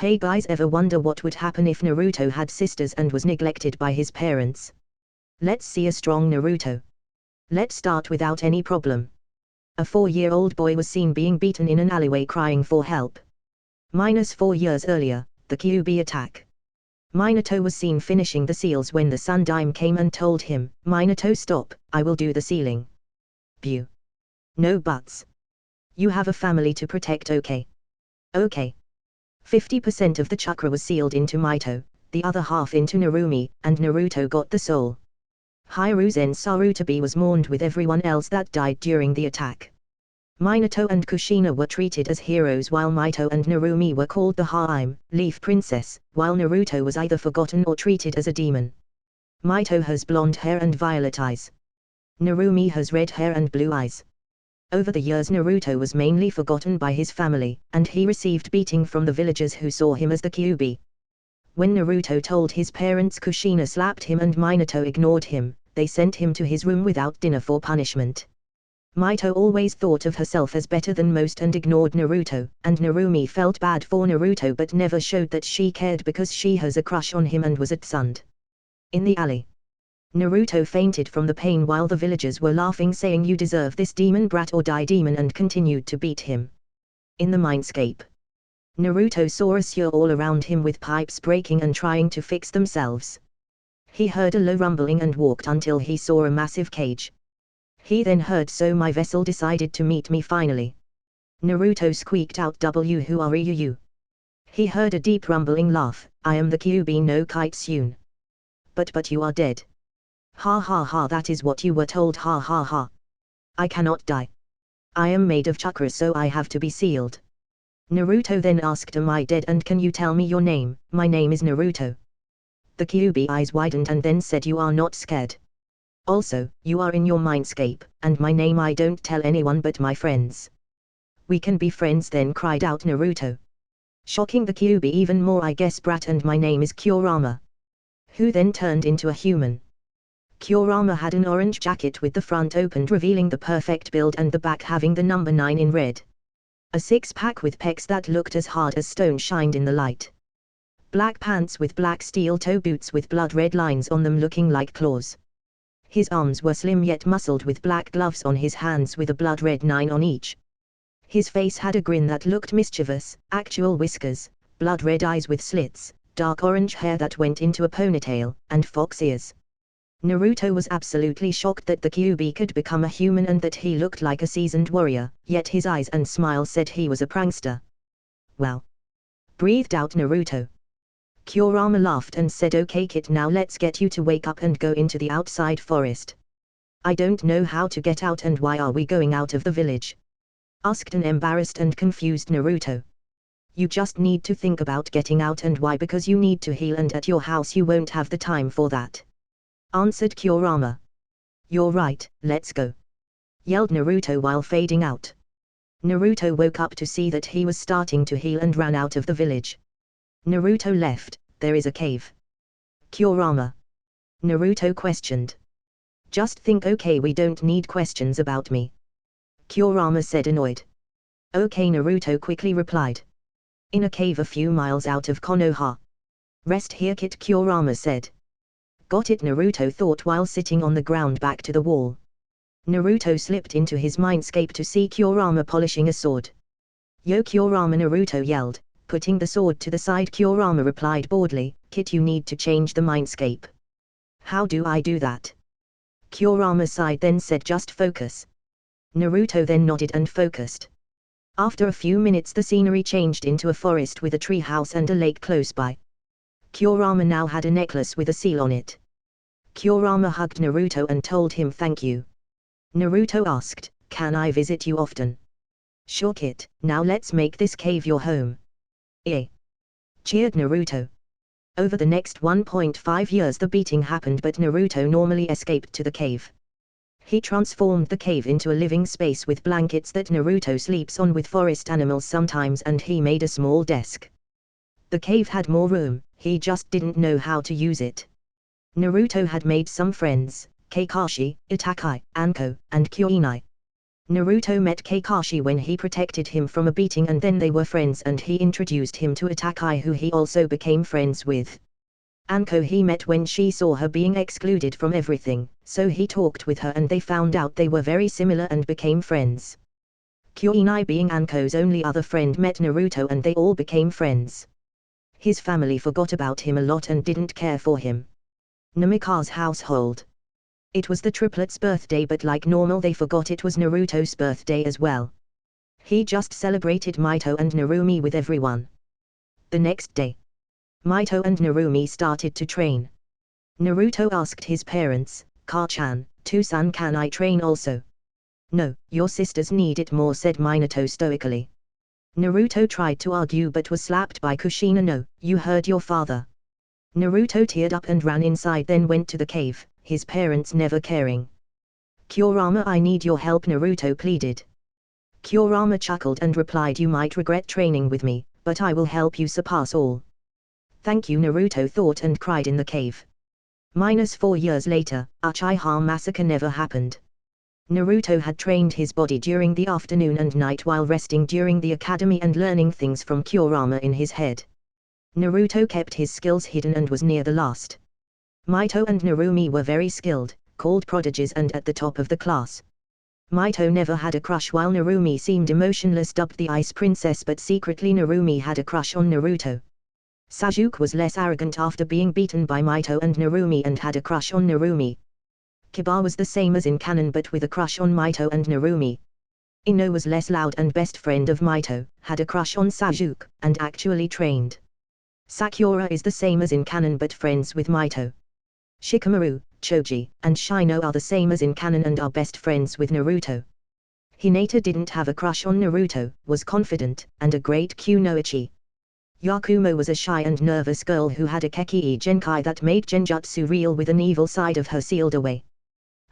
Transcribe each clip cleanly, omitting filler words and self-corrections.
Hey guys, ever wonder what would happen if Naruto had sisters and was neglected by his parents? Let's see a strong Naruto. Let's start without any problem. A 4-year-old boy was seen being beaten in an alleyway crying for help. -4 years earlier, the Kyuubi attack. Minato was seen finishing the seals when the Sun Dime came and told him, "Minato, stop, I will do the sealing." Pew. No buts. You have a family to protect, okay? Okay. 50% of the chakra was sealed into Minato, the other half into Narumi, and Naruto got the soul. Hiruzen Sarutobi was mourned with everyone else that died during the attack. Minato and Kushina were treated as heroes while Minato and Narumi were called the Haim, Leaf Princess, while Naruto was either forgotten or treated as a demon. Minato has blonde hair and violet eyes. Narumi has red hair and blue eyes. Over the years Naruto was mainly forgotten by his family, and he received beating from the villagers who saw him as the Kyuubi. When Naruto told his parents Kushina slapped him and Minato ignored him, they sent him to his room without dinner for punishment. Minato always thought of herself as better than most and ignored Naruto, and Narumi felt bad for Naruto but never showed that she cared because she has a crush on him and was at Sund. In the alley, Naruto fainted from the pain while the villagers were laughing saying, "You deserve this, demon brat, or die demon," and continued to beat him. In the mindscape, Naruto saw a sewer all around him with pipes breaking and trying to fix themselves. He heard a low rumbling and walked until he saw a massive cage. He then heard, "So my vessel decided to meet me finally." Naruto squeaked out, "Who are you?" He heard a deep rumbling laugh, "I am the Kyuubi no Kitsune. But you are dead. Ha ha ha, that is what you were told, ha ha ha. I cannot die. I am made of chakra, so I have to be sealed." Naruto then asked, "Am I dead, and can you tell me your name?" "My name is Naruto." The Kyuubi eyes widened and then said, "You are not scared. Also, you are in your mindscape, and my name I don't tell anyone but my friends." "We can be friends then," cried out Naruto, shocking the Kyuubi even more. "I guess, brat, and my name is Kurama." Who then turned into a human. Kurama had an orange jacket with the front opened revealing the perfect build and the back having the number 9 in red. A six-pack with pecs that looked as hard as stone shined in the light. Black pants with black steel toe boots with blood red lines on them looking like claws. His arms were slim yet muscled with black gloves on his hands with a blood red 9 on each. His face had a grin that looked mischievous, actual whiskers, blood red eyes with slits, dark orange hair that went into a ponytail, and fox ears. Naruto was absolutely shocked that the Kyuubi could become a human and that he looked like a seasoned warrior, yet his eyes and smile said he was a prankster. "Well," breathed out Naruto. Kurama laughed and said, "Okay kid, now let's get you to wake up and go into the outside forest." "I don't know how to get out, and why are we going out of the village?" asked an embarrassed and confused Naruto. "You just need to think about getting out, and why? Because you need to heal, and at your house you won't have the time for that," answered Kurama. "You're right, let's go," yelled Naruto while fading out. Naruto woke up to see that he was starting to heal and ran out of the village. Naruto left. "There is a cave." "Kurama?" Naruto questioned. "Just think, okay, we don't need questions about me," Kurama said, annoyed. "Okay," Naruto quickly replied. "In a cave a few miles out of Konoha." "Rest here kid," Kurama said. "Got it," Naruto thought while sitting on the ground back to the wall. Naruto slipped into his mindscape to see Kurama polishing a sword. "Yo Kurama," Naruto yelled, putting the sword to the side. Kurama replied boredly, "Kid, you need to change the mindscape." "How do I do that?" Kurama sighed then said, "Just focus." Naruto then nodded and focused. After a few minutes the scenery changed into a forest with a tree house and a lake close by. Kurama now had a necklace with a seal on it. Kurama hugged Naruto and told him thank you. Naruto asked, "Can I visit you often?" "Sure kid, now let's make this cave your home." "Eh?" cheered Naruto. Over the next 1.5 years the beating happened, but Naruto normally escaped to the cave. He transformed the cave into a living space with blankets that Naruto sleeps on with forest animals sometimes, and he made a small desk. The cave had more room, he just didn't know how to use it. Naruto had made some friends, Kakashi, Itachi, Anko, and Kuinai. Naruto met Kakashi when he protected him from a beating, and then they were friends, and he introduced him to Itachi, who he also became friends with. Anko he met when she saw her being excluded from everything, so he talked with her and they found out they were very similar and became friends. Kuinai, being Anko's only other friend, met Naruto and they all became friends. His family forgot about him a lot and didn't care for him. Namikaze household. It was the triplets' birthday, but like normal they forgot it was Naruto's birthday as well. He just celebrated Mito and Narumi with everyone. The next day, Mito and Narumi started to train. Naruto asked his parents, "Ka-chan, Tusan, can I train also?" "No, your sisters need it more," said Minato stoically. Naruto tried to argue but was slapped by Kushina. "No, you heard your father." Naruto teared up and ran inside, then went to the cave, his parents never caring. "Kurama, I need your help," Naruto pleaded. Kurama chuckled and replied, "You might regret training with me, but I will help you surpass all." "Thank you," Naruto thought and cried in the cave. -4 years later, Uchiha massacre never happened. Naruto had trained his body during the afternoon and night while resting during the academy and learning things from Kurama in his head. Naruto kept his skills hidden and was near the last. Mito and Narumi were very skilled, called prodigies and at the top of the class. Mito never had a crush while Narumi seemed emotionless, dubbed the Ice Princess, but secretly Narumi had a crush on Naruto. Sasuke was less arrogant after being beaten by Mito and Narumi and had a crush on Narumi. Kiba was the same as in canon but with a crush on Mito and Narumi. Ino was less loud and best friend of Mito, had a crush on Sasuke, and actually trained. Sakura is the same as in canon but friends with Mito. Shikamaru, Choji, and Shino are the same as in canon and are best friends with Naruto. Hinata didn't have a crush on Naruto, was confident, and a great kunoichi. Yakumo was a shy and nervous girl who had a Kekii Genkai that made genjutsu real with an evil side of her sealed away.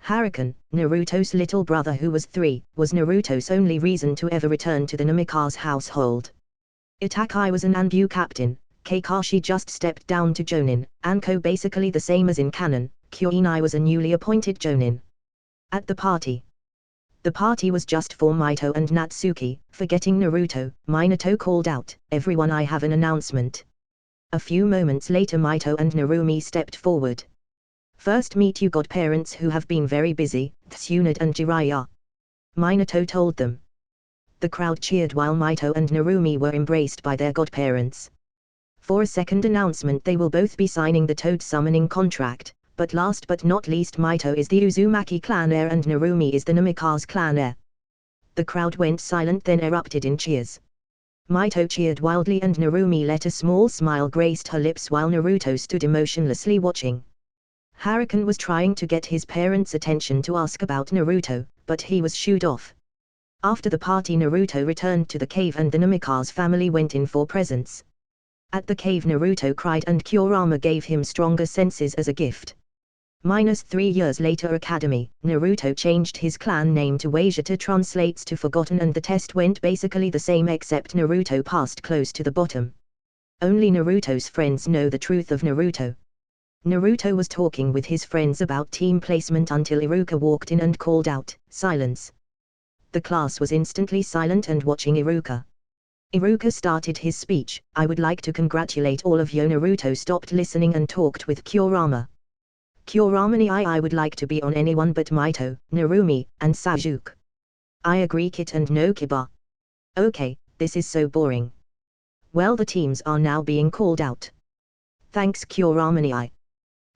Harukan, Naruto's little brother who was 3, was Naruto's only reason to ever return to the Namikaze household. Itachi was an Anbu captain, Kakashi just stepped down to Jonin, Anko basically the same as in canon, Kuinai was a newly appointed Jonin. At the party was just for Mito and Natsuki. Forgetting Naruto, Minato called out, "Everyone, I have an announcement." A few moments later Mito and Narumi stepped forward. "First meet you godparents who have been very busy, Tsunade and Jiraiya," Minato told them. The crowd cheered while Mito and Narumi were embraced by their godparents. For a second announcement, they will both be signing the Toad summoning contract, but last but not least Mito is the Uzumaki clan heir and Narumi is the Namikaze clan heir. The crowd went silent, then erupted in cheers. Mito cheered wildly and Narumi let a small smile graced her lips while Naruto stood emotionlessly watching. Harukan was trying to get his parents' attention to ask about Naruto, but he was shooed off. After the party Naruto returned to the cave and the Namikaze family went in for presents. At the cave Naruto cried and Kurama gave him stronger senses as a gift. -3 years later Academy, Naruto changed his clan name to Wajita, translates to forgotten, and the test went basically the same except Naruto passed close to the bottom. Only Naruto's friends know the truth of Naruto. Naruto was talking with his friends about team placement until Iruka walked in and called out, "Silence." The class was instantly silent and watching Iruka. Iruka started his speech, "I would like to congratulate all of you." Naruto stopped listening and talked with Kurama. "Kurama, I would like to be on anyone but Mito, Narumi, and Sasuke." "I agree, Kit, and no Kiba." "Okay, this is so boring." "Well, the teams are now being called out." "Thanks, Kurama.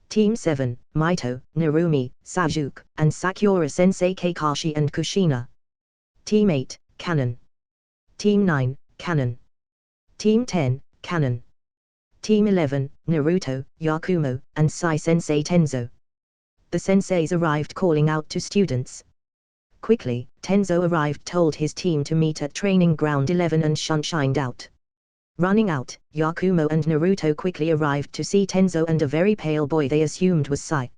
Team 7, Mito, Narumi, Sasuke, and Sakura-sensei, Kakashi and Kushina. Team 8, Canon. Team 9, Canon. Team 10, Canon. Team 11, Naruto, Yakumo, and Sai-sensei Tenzo. The senseis arrived calling out to students. Quickly, Tenzo arrived, told his team to meet at training ground 11 and shunshined out. Running out, Yakumo and Naruto quickly arrived to see Tenzo and a very pale boy they assumed was Sai.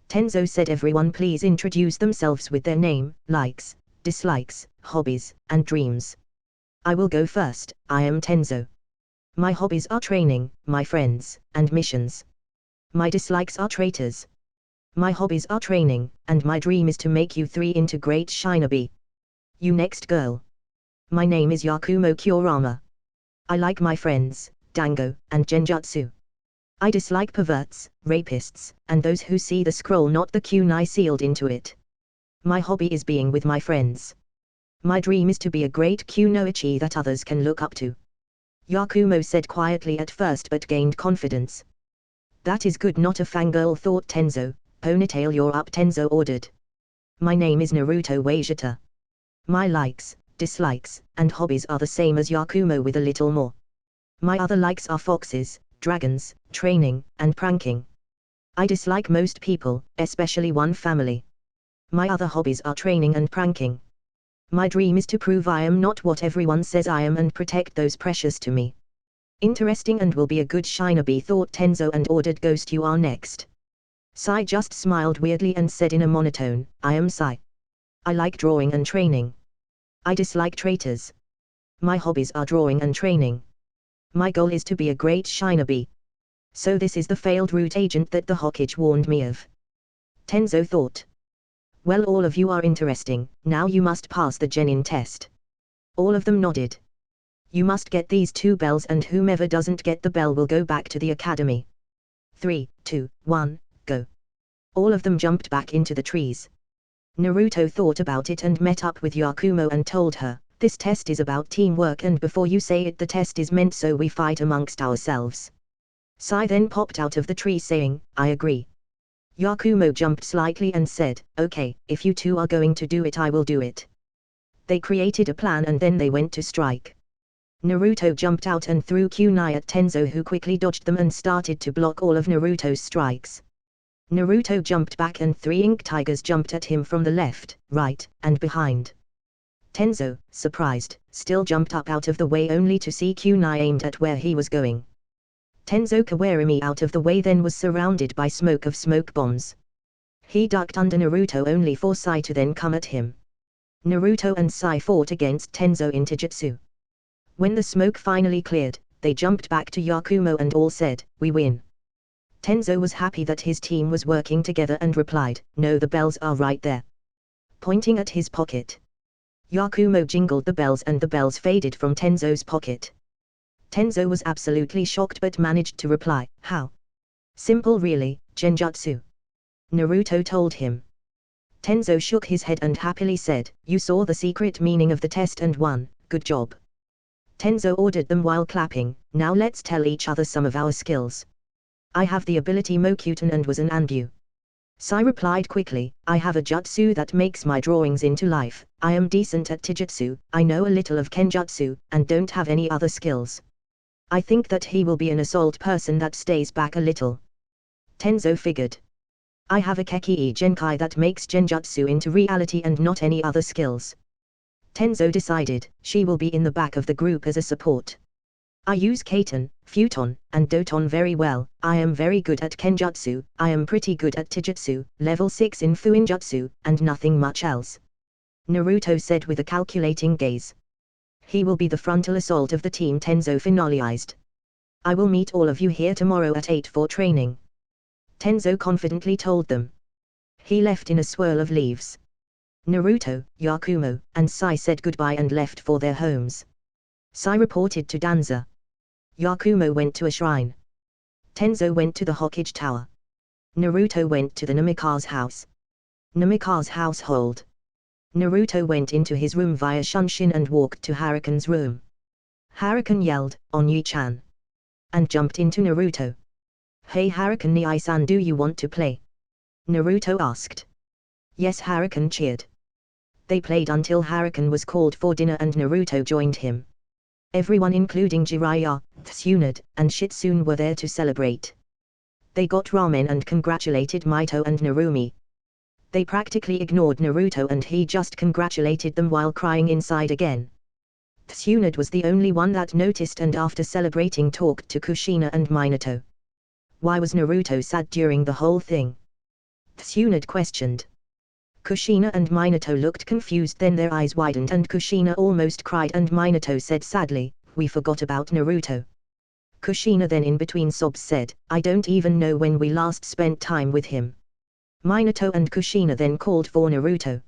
Tenzo said, "Everyone please introduce themselves with their name, likes, dislikes, hobbies, and dreams. I will go first. I am Tenzo. My hobbies are training, my friends, and missions. My dislikes are traitors. My hobbies are training, and my dream is to make you 3 into great shinobi. You next girl. My name is Yakumo Kurama. I like my friends, Dango, and Genjutsu. I dislike perverts, rapists, and those who see the scroll not the kunai sealed into it. My hobby is being with my friends. My dream is to be a great kunoichi that others can look up to. Yakumo said quietly at first but gained confidence. That is good, not a fangirl, thought Tenzo. Ponytail you're up, Tenzo ordered. My name is Naruto Wajita. My likes, dislikes, and hobbies are the same as Yakumo with a little more. My other likes are foxes, dragons, training, and pranking. I dislike most people, especially one family. My other hobbies are training and pranking. My dream is to prove I am not what everyone says I am and protect those precious to me. Interesting and will be a good shinobi, thought Tenzo, and ordered Ghost, you are next. Sai just smiled weirdly and said in a monotone, I am Sai. I like drawing and training. I dislike traitors. My hobbies are drawing and training. My goal is to be a great shinobi. So this is the failed root agent that the Hokage warned me of. Tenzo thought. Well, all of you are interesting, now you must pass the genin test. All of them nodded. You must get these 2 bells and whomever doesn't get the bell will go back to the academy. 3, 2, 1, go. All of them jumped back into the trees. Naruto thought about it and met up with Yakumo and told her, this test is about teamwork and before you say it the test is meant so we fight amongst ourselves. Sai then popped out of the tree saying, I agree. Yakumo jumped slightly and said, okay, if you two are going to do it I will do it. They created a plan and then they went to strike. Naruto jumped out and threw kunai at Tenzo, who quickly dodged them and started to block all of Naruto's strikes. Naruto jumped back and 3 ink tigers jumped at him from the left, right, and behind. Tenzo, surprised, still jumped up out of the way only to see kunai aimed at where he was going. Tenzo Kawarimi out of the way then was surrounded by smoke of smoke bombs. He ducked under Naruto only for Sai to then come at him. Naruto and Sai fought against Tenzo in Taijutsu. When the smoke finally cleared, they jumped back to Yakumo and all said, we win. Tenzo was happy that his team was working together and replied, no, the bells are right there. Pointing at his pocket. Yakumo jingled the bells and the bells faded from Tenzo's pocket. Tenzo was absolutely shocked but managed to reply, how? Simple really, genjutsu. Naruto told him. Tenzo shook his head and happily said, you saw the secret meaning of the test and won, good job. Tenzo ordered them while clapping, now let's tell each other some of our skills. I have the ability Mokuton and was an Anbu. Sai replied quickly, I have a jutsu that makes my drawings into life, I am decent at taijutsu, I know a little of kenjutsu, and don't have any other skills. I think that he will be an assault person that stays back a little. Tenzo figured. I have a Kekii Genkai that makes genjutsu into reality and not any other skills. Tenzo decided, she will be in the back of the group as a support. I use Katon, Futon, and Doton very well, I am very good at kenjutsu, I am pretty good at taijutsu, level 6 in fuinjutsu, and nothing much else. Naruto said with a calculating gaze. He will be the frontal assault of the team, Tenzo finalized. I will meet all of you here tomorrow at 8 for training. Tenzo confidently told them. He left in a swirl of leaves. Naruto, Yakumo, and Sai said goodbye and left for their homes. Sai reported to Danza. Yakumo went to a shrine. Tenzo went to the Hokage Tower. Naruto went to the Namikaze house. Namikaze household. Naruto went into his room via Shunshin and walked to Harakan's room. Harakan yelled, Onyi-chan. And jumped into Naruto. Hey Harakan Ni-san, do you want to play? Naruto asked. Yes, Harakan cheered. They played until Harakan was called for dinner and Naruto joined him. Everyone including Jiraiya, Tsunade, and Shitsune were there to celebrate. They got ramen and congratulated Mito and Narumi. They practically ignored Naruto and he just congratulated them while crying inside again. Tsunade was the only one that noticed and after celebrating talked to Kushina and Minato. Why was Naruto sad during the whole thing? Tsunade questioned. Kushina and Minato looked confused, then their eyes widened and Kushina almost cried and Minato said sadly, we forgot about Naruto. Kushina then in between sobs said, I don't even know when we last spent time with him. Minato and Kushina then called for Naruto.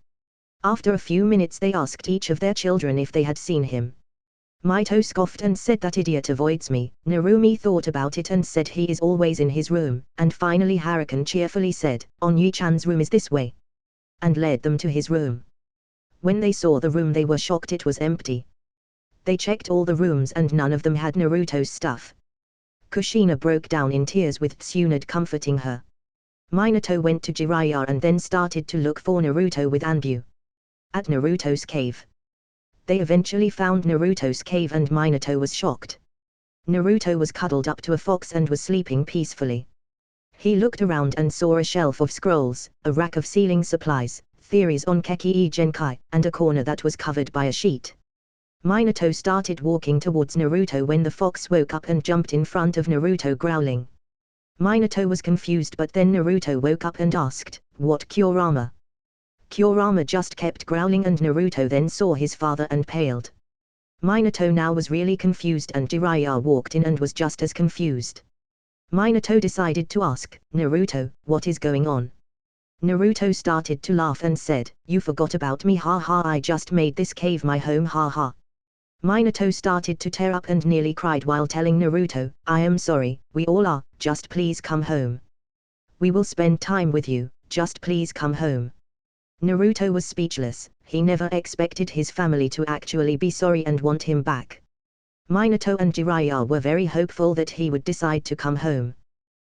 After a few minutes they asked each of their children if they had seen him. Mito scoffed and said that idiot avoids me. Narumi thought about it and said he is always in his room, and finally Harukan cheerfully said, Onyu-chan's room is this way, and led them to his room. When they saw the room they were shocked it was empty. They checked all the rooms and none of them had Naruto's stuff. Kushina broke down in tears with Tsunade comforting her. Minato went to Jiraiya and then started to look for Naruto with Anbu. At Naruto's cave. They eventually found Naruto's cave and Minato was shocked. Naruto was cuddled up to a fox and was sleeping peacefully. He looked around and saw a shelf of scrolls, a rack of sealing supplies, theories on Keki Genkai, and a corner that was covered by a sheet. Minato started walking towards Naruto when the fox woke up and jumped in front of Naruto growling. Minato was confused but then Naruto woke up and asked, "What Kurama?" Kurama just kept growling and Naruto then saw his father and paled. Minato now was really confused and Jiraiya walked in and was just as confused. Minato decided to ask, "Naruto, what is going on?" Naruto started to laugh and said, "You forgot about me, ha ha, I just made this cave my home, ha ha." Minato started to tear up and nearly cried while telling Naruto, "I am sorry, we all are, just please come home. We will spend time with you, just please come home." Naruto was speechless, he never expected his family to actually be sorry and want him back. Minato and Jiraiya were very hopeful that he would decide to come home.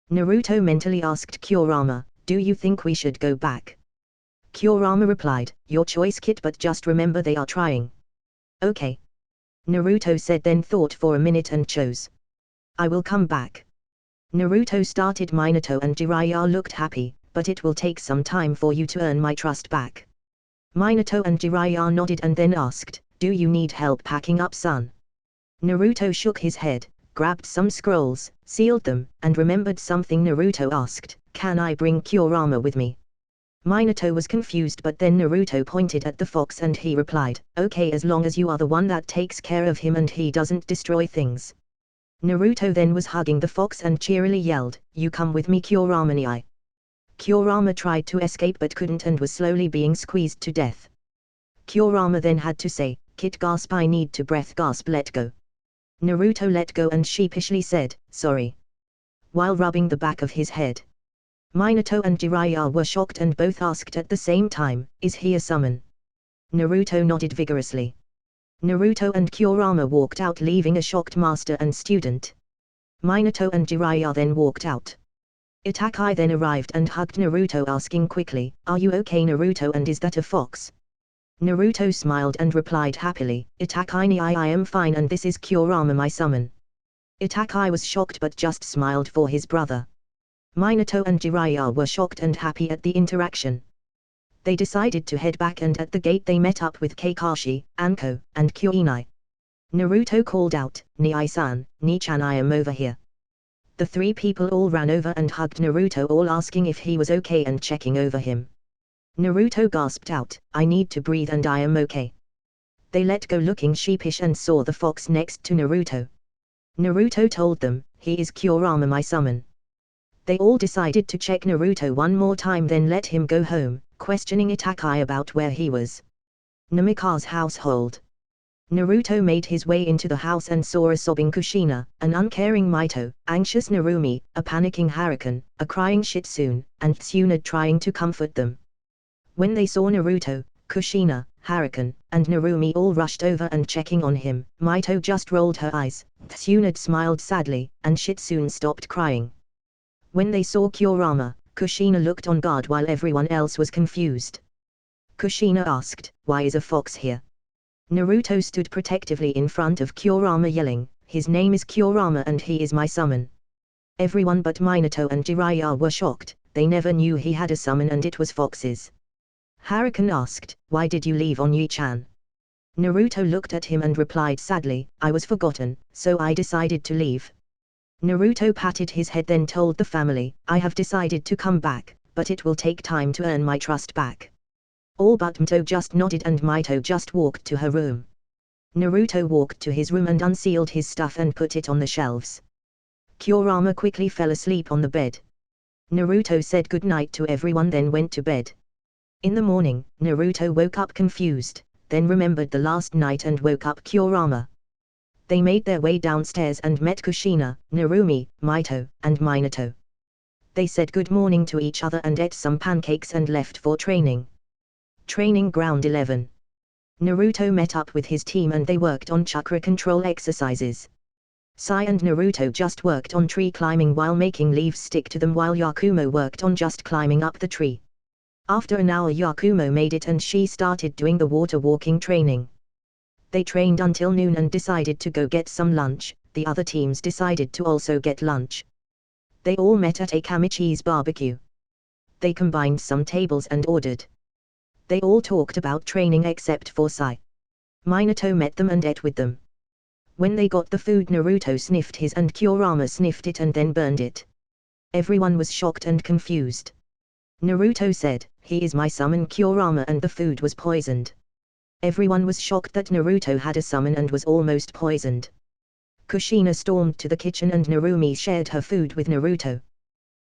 Naruto mentally asked Kurama, "Do you think we should go back?" Kurama replied, "Your choice kid, but just remember they are trying." "Okay." Naruto said, then thought for a minute and chose, "I will come back." Naruto started. Minato and Jiraiya looked happy, "But it will take some time for you to earn my trust back." Minato and Jiraiya nodded and then asked, "Do you need help packing up, son?" Naruto shook his head, grabbed some scrolls, sealed them, and remembered something. Naruto asked, "Can I bring Kurama with me?" Minato was confused but then Naruto pointed at the fox and he replied, "Okay, as long as you are the one that takes care of him and he doesn't destroy things." Naruto then was hugging the fox and cheerily yelled, "You come with me, Kurama-ni." Kurama tried to escape but couldn't and was slowly being squeezed to death. Kurama then had to say, "Kid gasp, I need to breath gasp, let go." Naruto let go and sheepishly said, "Sorry," while rubbing the back of his head. Minato and Jiraiya were shocked and both asked at the same time, "Is he a summon?" Naruto nodded vigorously. Naruto and Kurama walked out leaving a shocked master and student. Minato and Jiraiya then walked out. Itachi then arrived and hugged Naruto asking quickly, "Are you okay, Naruto, and is that a fox?" Naruto smiled and replied happily, "Itachi-ni, I am fine and this is Kurama, my summon." Itachi was shocked but just smiled for his brother. Minato and Jiraiya were shocked and happy at the interaction. They decided to head back and at the gate they met up with Kakashi, Anko, and Kuinai. Naruto called out, "Ni-san, Ni-chan, I am over here." The three people all ran over and hugged Naruto, all asking if he was okay and checking over him. Naruto gasped out, "I need to breathe and I am okay." They let go looking sheepish and saw the fox next to Naruto. Naruto told them, "He is Kurama, my summon." They all decided to check Naruto one more time then let him go home, questioning Itachi about where he was. Namika's household. Naruto made his way into the house and saw a sobbing Kushina, an uncaring Mito, anxious Narumi, a panicking Harukan, a crying Shitsune, and Tsunade trying to comfort them. When they saw Naruto, Kushina, Harukan, and Narumi all rushed over and checking on him, Mito just rolled her eyes, Tsunade smiled sadly, and Shitsune stopped crying. When they saw Kurama, Kushina looked on guard while everyone else was confused. Kushina asked, "Why is a fox here?" Naruto stood protectively in front of Kurama yelling, "His name is Kurama and he is my summon." Everyone but Minato and Jiraiya were shocked, they never knew he had a summon and it was foxes. Harukan asked, "Why did you leave Onyu-chan?" Naruto looked at him and replied sadly, "I was forgotten, so I decided to leave." Naruto patted his head then told the family, "I have decided to come back, but it will take time to earn my trust back." All but Mito just nodded and Mito just walked to her room. Naruto walked to his room and unsealed his stuff and put it on the shelves. Kurama quickly fell asleep on the bed. Naruto said good night to everyone then went to bed. In the morning, Naruto woke up confused, then remembered the last night and woke up Kurama. They made their way downstairs and met Kushina, Narumi, Mito, and Minato. They said good morning to each other and ate some pancakes and left for training. Training Ground 11. Naruto met up with his team and they worked on chakra control exercises. Sai and Naruto just worked on tree climbing while making leaves stick to them, while Yakumo worked on just climbing up the tree. After an hour Yakumo made it and she started doing the water walking training. They trained until noon and decided to go get some lunch. The other teams decided to also get lunch. They all met at Akamichi's barbecue. They combined some tables and ordered. They all talked about training except for Sai. Minato met them and ate with them. When they got the food, Naruto sniffed his and Kurama sniffed it and then burned it. Everyone was shocked and confused. Naruto said, "He is my summon Kurama," and the food was poisoned. Everyone was shocked that Naruto had a summon and was almost poisoned. Kushina stormed to the kitchen and Narumi shared her food with Naruto.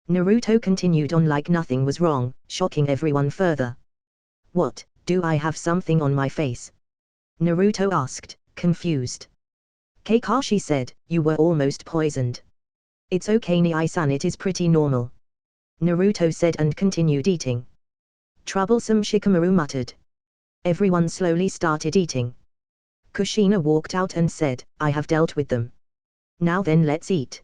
Naruto continued on like nothing was wrong, shocking everyone further. "What, do I have something on my face?" Naruto asked, confused. Kakashi said, "You were almost poisoned. It's okay Nii-san, it is pretty normal." Naruto said and continued eating. "Troublesome," Shikamaru muttered. Everyone slowly started eating. Kushina walked out and said, "I have dealt with them. Now then let's eat."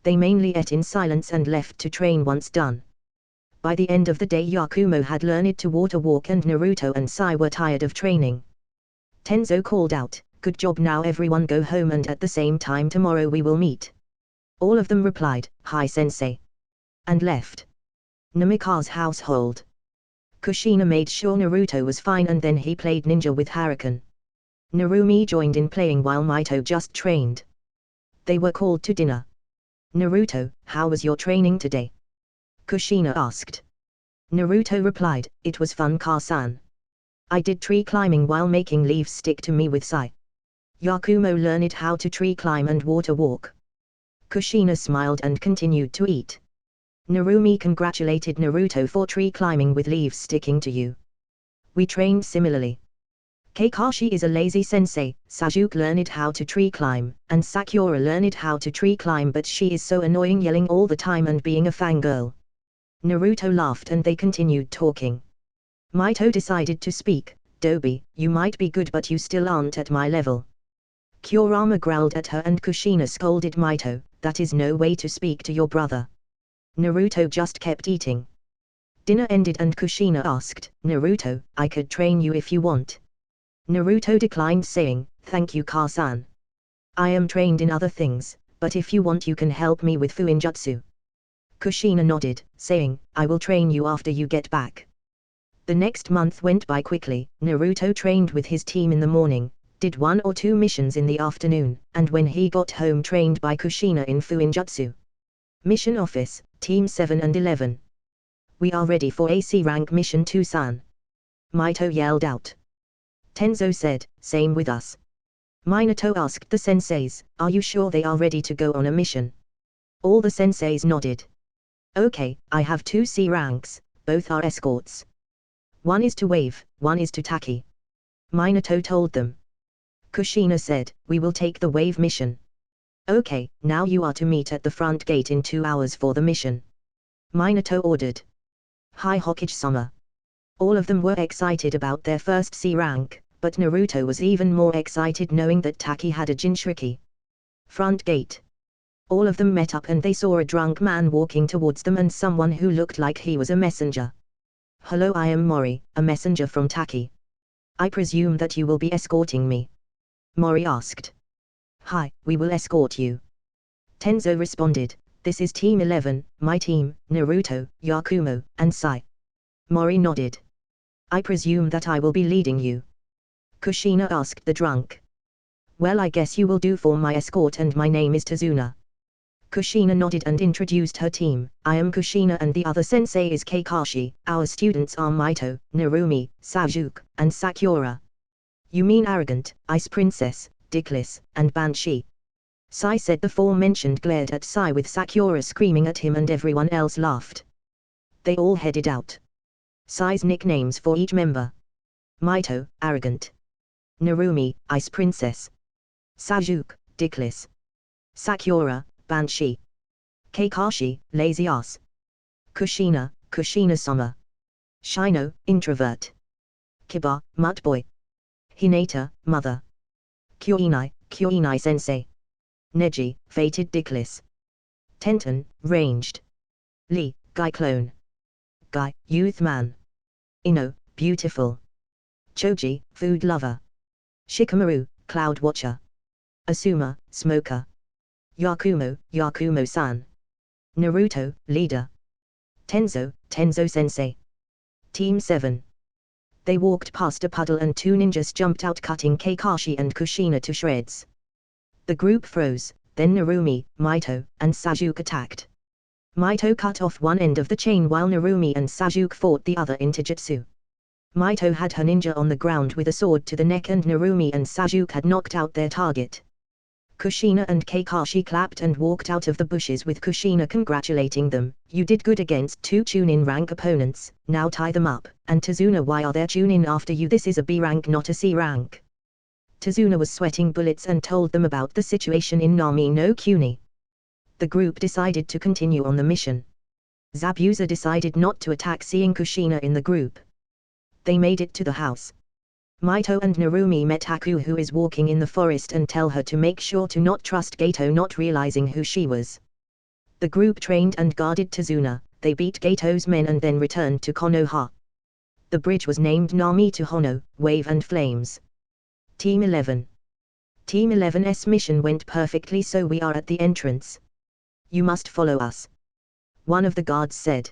They mainly ate in silence and left to train once done. By the end of the day Yakumo had learned to water walk and Naruto and Sai were tired of training. Tenzo called out, "Good job, now everyone go home and at the same time tomorrow we will meet." All of them replied, "Hi sensei," and left. Namika's household. Kushina made sure Naruto was fine and then he played ninja with Harukan. Narumi joined in playing while Mito just trained. They were called to dinner. "Naruto, how was your training today?" Kushina asked. Naruto replied, "It was fun, Ka-san. I did tree climbing while making leaves stick to me with Sai. Yakumo learned how to tree climb and water walk." Kushina smiled and continued to eat. Narumi congratulated Naruto for tree climbing with leaves sticking to you. "We trained similarly. Kakashi is a lazy sensei, Sasuke learned how to tree climb, and Sakura learned how to tree climb but she is so annoying yelling all the time and being a fangirl." Naruto laughed and they continued talking. Mito decided to speak, "Dobi, you might be good but you still aren't at my level." Kurama growled at her and Kushina scolded Mito, "That is no way to speak to your brother." Naruto just kept eating. Dinner ended and Kushina asked, "Naruto, I could train you if you want." Naruto declined saying, "Thank you Ka-san. I am trained in other things, but if you want you can help me with Fuinjutsu." Kushina nodded, saying, "I will train you after you get back." The next month went by quickly. Naruto trained with his team in the morning, did 1 or 2 missions in the afternoon, and when he got home trained by Kushina in Fuinjutsu. Mission Office, Team 7 and 11. "We are ready for AC rank mission 2-san." Mito yelled out. Tenzo said, "Same with us." Minato asked the senseis, "Are you sure they are ready to go on a mission?" All the senseis nodded. "Okay, I have 2 C ranks, both are escorts. One is to Wave, one is to Taki." Minato told them. Kushina said, "We will take the Wave mission." "Okay, now you are to meet at the front gate in 2 hours for the mission." Minato ordered. Hi Hokage-sama. All of them were excited about their first C rank, but Naruto was even more excited knowing that Taki had a Jinchuriki. Front gate. All of them met up and they saw a drunk man walking towards them and someone who looked like he was a messenger. "Hello, I am Mori, a messenger from Taki. I presume that you will be escorting me?" Mori asked. "Hi, we will escort you." Tenzo responded, "This is Team 11, my team, Naruto, Yakumo, and Sai." Mori nodded. "I presume that I will be leading you?" Kushina asked the drunk. "Well, I guess you will do for my escort and my name is Tazuna." Kushina nodded and introduced her team. "I am Kushina and the other sensei is Kakashi, our students are Mito, Narumi, Sasuke, and Sakura." "You mean Arrogant, Ice Princess, Dickless, and Banshee?" Sai said. The forementioned glared at Sai with Sakura screaming at him and everyone else laughed. They all headed out. Sai's nicknames for each member. Mito, arrogant. Narumi, ice princess. Sajuke, dickless. Sakura, banshee. Kakashi, lazy ass. Kushina-sama. Shino, introvert. Kiba, mud boy. Hinata, mother. Kyoinai sensei. Neji, fated dickless. Tenten, ranged. Lee, guy clone. Guy, youth man. Ino, beautiful. Choji, food lover. Shikamaru, cloud watcher. Asuma, smoker. Yakumo-san. Naruto, leader. Tenzo sensei. Team 7. They walked past a puddle and two ninjas jumped out, cutting Kakashi and Kushina to shreds. The group froze, then Narumi, Mito, and Sajuke attacked. Mito cut off one end of the chain while Narumi and Sajuke fought the other in Taijutsu. Mito had her ninja on the ground with a sword to the neck and Narumi and Sajuke had knocked out their target. Kushina and Kakashi clapped and walked out of the bushes with Kushina congratulating them. "You did good against two Chunin rank opponents, now tie them up." And Tazuna, "Why are there Chunin after you? This is a B rank, not a C rank." Tazuna was sweating bullets and told them about the situation in Nami no Kuni. The group decided to continue on the mission. Zabuza decided not to attack seeing Kushina in the group. They made it to the house. Mito and Narumi met Haku, who is walking in the forest, and tell her to make sure to not trust Gato, not realizing who she was. The group trained and guarded Tazuna. They beat Gato's men and then returned to Konoha. The bridge was named Nami to Hono, Wave and Flames. Team 11. Team 11's mission went perfectly, so we are at the entrance. You must follow us, one of the guards said.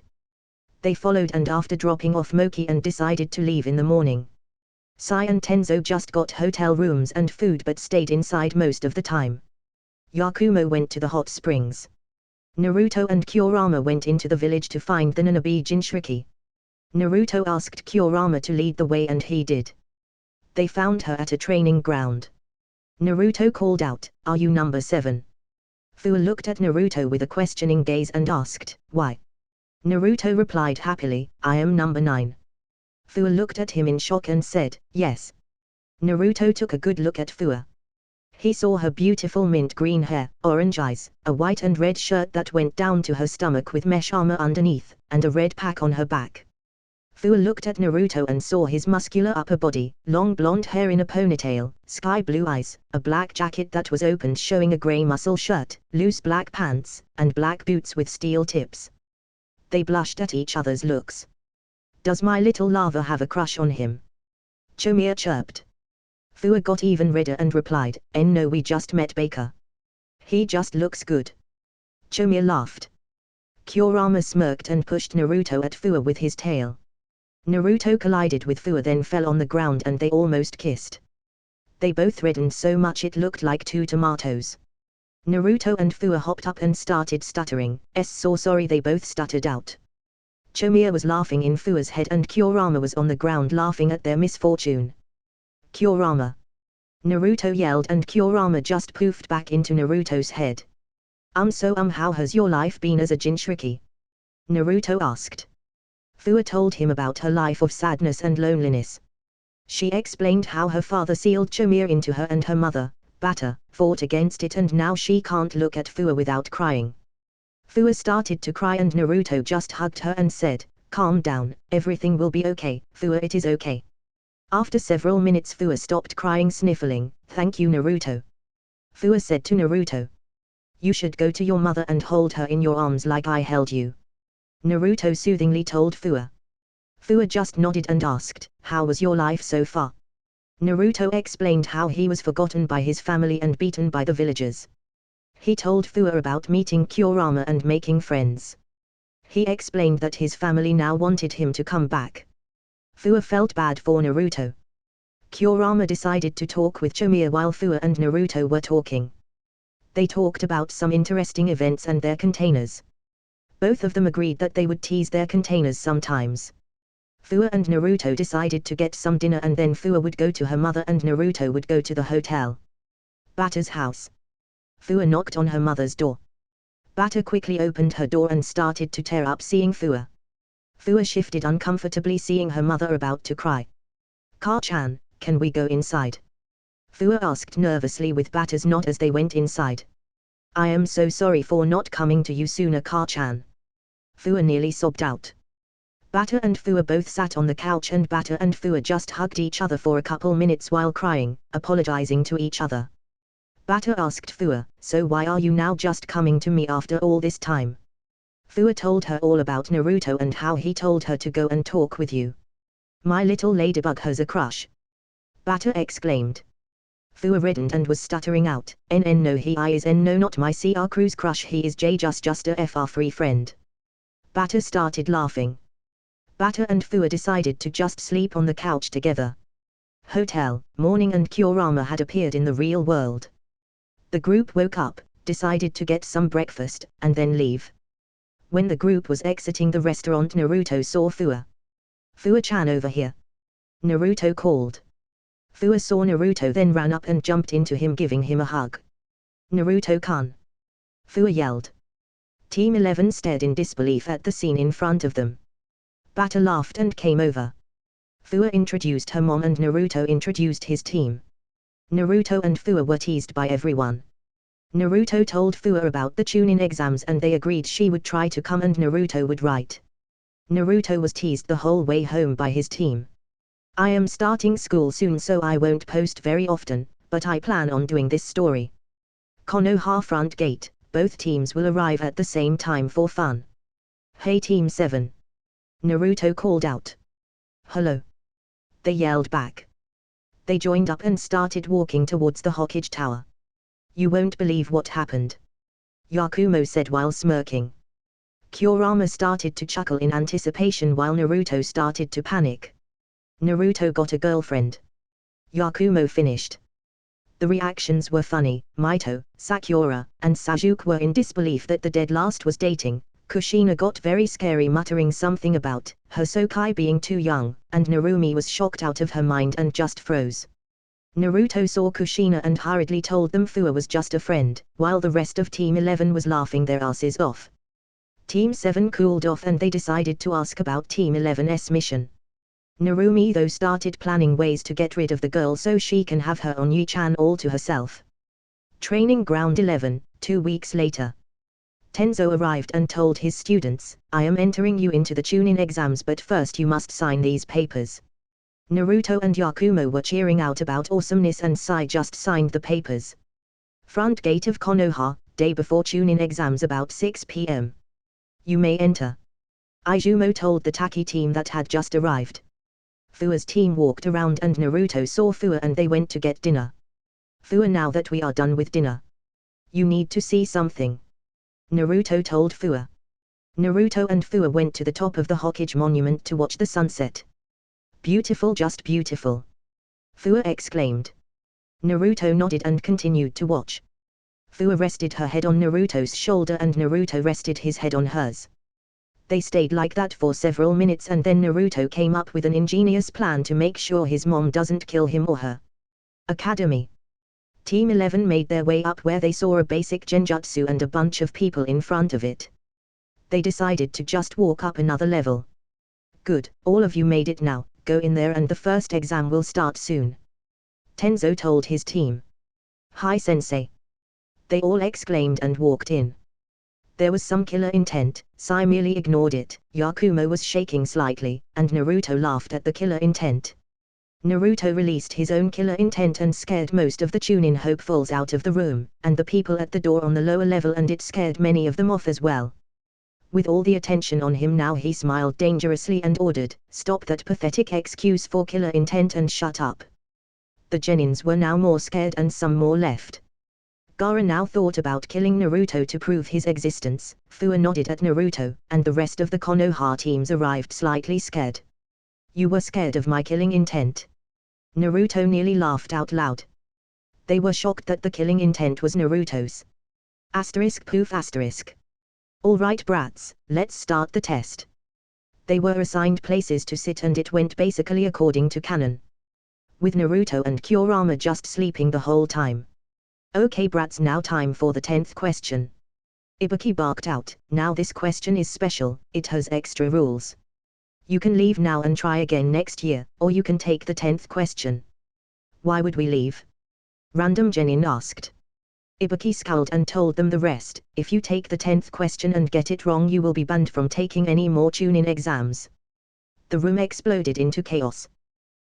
They followed, and after dropping off Moki and decided to leave in the morning. Sai and Tenzo just got hotel rooms and food but stayed inside most of the time. Yakumo went to the hot springs. Naruto and Kurama went into the village to find the Nanabi Jinchuriki. Naruto asked Kurama to lead the way and he did. They found her at a training ground. Naruto called out, "Are you number 7? Fua looked at Naruto with a questioning gaze and asked, "Why?" Naruto replied happily, "I am number 9. Fua looked at him in shock and said, "Yes." Naruto took a good look at Fua. He saw her beautiful mint green hair, orange eyes, a white and red shirt that went down to her stomach with mesh armor underneath, and a red pack on her back. Fua looked at Naruto and saw his muscular upper body, long blonde hair in a ponytail, sky blue eyes, a black jacket that was opened showing a grey muscle shirt, loose black pants, and black boots with steel tips. They blushed at each other's looks. "Does my little lava have a crush on him?" Chomiya chirped. Fua got even redder and replied, "No, we just met Baker. He just looks good." Chomiya laughed. Kurama smirked and pushed Naruto at Fua with his tail. Naruto collided with Fua, then fell on the ground and they almost kissed. They both reddened so much it looked like two tomatoes. Naruto and Fua hopped up and started stuttering. "So sorry," they both stuttered out. Chomiya was laughing in Fua's head and Kurama was on the ground laughing at their misfortune. "Kurama!" Naruto yelled and Kurama just poofed back into Naruto's head. How has your life been as a Jinchuriki?" Naruto asked. Fua told him about her life of sadness and loneliness. She explained how her father sealed Chomiya into her and her mother, Bata, fought against it and now she can't look at Fua without crying. Fua started to cry and Naruto just hugged her and said, "Calm down, everything will be okay, Fua, it is okay." After several minutes Fua stopped crying, sniffling. "Thank you, Naruto." Fua said to Naruto, "You should go to your mother and hold her in your arms like I held you." Naruto soothingly told Fua. Fua just nodded and asked, "How was your life so far?" Naruto explained how he was forgotten by his family and beaten by the villagers. He told Fua about meeting Kurama and making friends. He explained that his family now wanted him to come back. Fua felt bad for Naruto. Kurama decided to talk with Chomiya while Fua and Naruto were talking. They talked about some interesting events and their containers. Both of them agreed that they would tease their containers sometimes. Fua and Naruto decided to get some dinner and then Fua would go to her mother and Naruto would go to the hotel. Bata's house. Fua knocked on her mother's door. Bata quickly opened her door and started to tear up seeing Fua. Fua shifted uncomfortably, seeing her mother about to cry. Ka-chan, can we go inside? Fua asked nervously with Batter's nod as they went inside. I am so sorry for not coming to you sooner, Ka-chan. Fua nearly sobbed out. Batter and Fua both sat on the couch, and Batter and Fua just hugged each other for a couple minutes while crying, apologizing to each other. Batter asked Fua, so why are you now just coming to me after all this time? Fua told her all about Naruto and how he told her to go and talk with you. My little ladybug has a crush. Batter exclaimed. Fua reddened and was stuttering out, no he is no not my CR Cruz crush, he is just a FR free friend. Batter started laughing. Batter and Fua decided to just sleep on the couch together. Hotel, morning, and Kurama had appeared in the real world. The group woke up, decided to get some breakfast, and then leave. When the group was exiting the restaurant, Naruto saw Fua. Fua-chan, over here. Naruto called. Fua saw Naruto, then ran up and jumped into him, giving him a hug. Naruto-kun! Fua yelled. Team 11 stared in disbelief at the scene in front of them. Batter laughed and came over. Fua introduced her mom and Naruto introduced his team. Naruto and Fua were teased by everyone. Naruto told Fua about the Chunin exams and they agreed she would try to come and Naruto would write. Naruto was teased the whole way home by his team. I am starting school soon, so I won't post very often, but I plan on doing this story. Konoha front gate, both teams will arrive at the same time for fun. Hey Team 7. Naruto called out. Hello. They yelled back. They joined up and started walking towards the Hokage Tower. You won't believe what happened. Yakumo said while smirking. Kurama started to chuckle in anticipation while Naruto started to panic. Naruto got a girlfriend. Yakumo finished. The reactions were funny. Maito, Sakura, and Sasuke were in disbelief that the dead last was dating. Kushina got very scary, muttering something about Hosokai being too young, and Narumi was shocked out of her mind and just froze. Naruto saw Kushina and hurriedly told them Fua was just a friend, while the rest of Team 11 was laughing their asses off. Team 7 cooled off and they decided to ask about Team 11's mission. Narumi though started planning ways to get rid of the girl so she can have her Onyu-chan all to herself. Training Ground 11, 2 weeks later. Tenzo arrived and told his students, I am entering you into the Chunin exams, but first you must sign these papers. Naruto and Yakumo were cheering out about awesomeness and Sai just signed the papers. Front gate of Konoha, day before Chunin exams about 6 p.m. You may enter. Izumo told the Taki team that had just arrived. Fua's team walked around and Naruto saw Fua and they went to get dinner. Fua, now that we are done with dinner, you need to see something. Naruto told Fua. Naruto and Fua went to the top of the Hokage monument to watch the sunset. Beautiful, just beautiful. Fua exclaimed. Naruto nodded and continued to watch. Fua rested her head on Naruto's shoulder and Naruto rested his head on hers. They stayed like that for several minutes and then Naruto came up with an ingenious plan to make sure his mom doesn't kill him or her. Academy. Team 11 made their way up where they saw a basic genjutsu and a bunch of people in front of it. They decided to just walk up another level. Good, all of you made it now, go in there and the first exam will start soon. Tenzo told his team. Hi sensei. They all exclaimed and walked in. There was some killer intent, Sai merely ignored it, Yakumo was shaking slightly, and Naruto laughed at the killer intent. Naruto released his own killer intent and scared most of the Chunin hopefuls out of the room, and the people at the door on the lower level, and it scared many of them off as well. With all the attention on him now, he smiled dangerously and ordered, stop that pathetic excuse for killer intent and shut up. The genins were now more scared and some more left. Gaara now thought about killing Naruto to prove his existence. Fua nodded at Naruto, and the rest of the Konoha teams arrived slightly scared. You were scared of my killing intent? Naruto nearly laughed out loud. They were shocked that the killing intent was Naruto's. Poof asterisk. Alright brats, let's start the test. They were assigned places to sit and it went basically according to canon. With Naruto and Kurama just sleeping the whole time. Okay brats, now time for the 10th question. Ibuki barked out, now this question is special, it has extra rules. You can leave now and try again next year, or you can take the 10th question. Why would we leave? Random Genin asked. Ibuki scowled and told them the rest. If you take the 10th question and get it wrong, you will be banned from taking any more Chunin exams. The room exploded into chaos.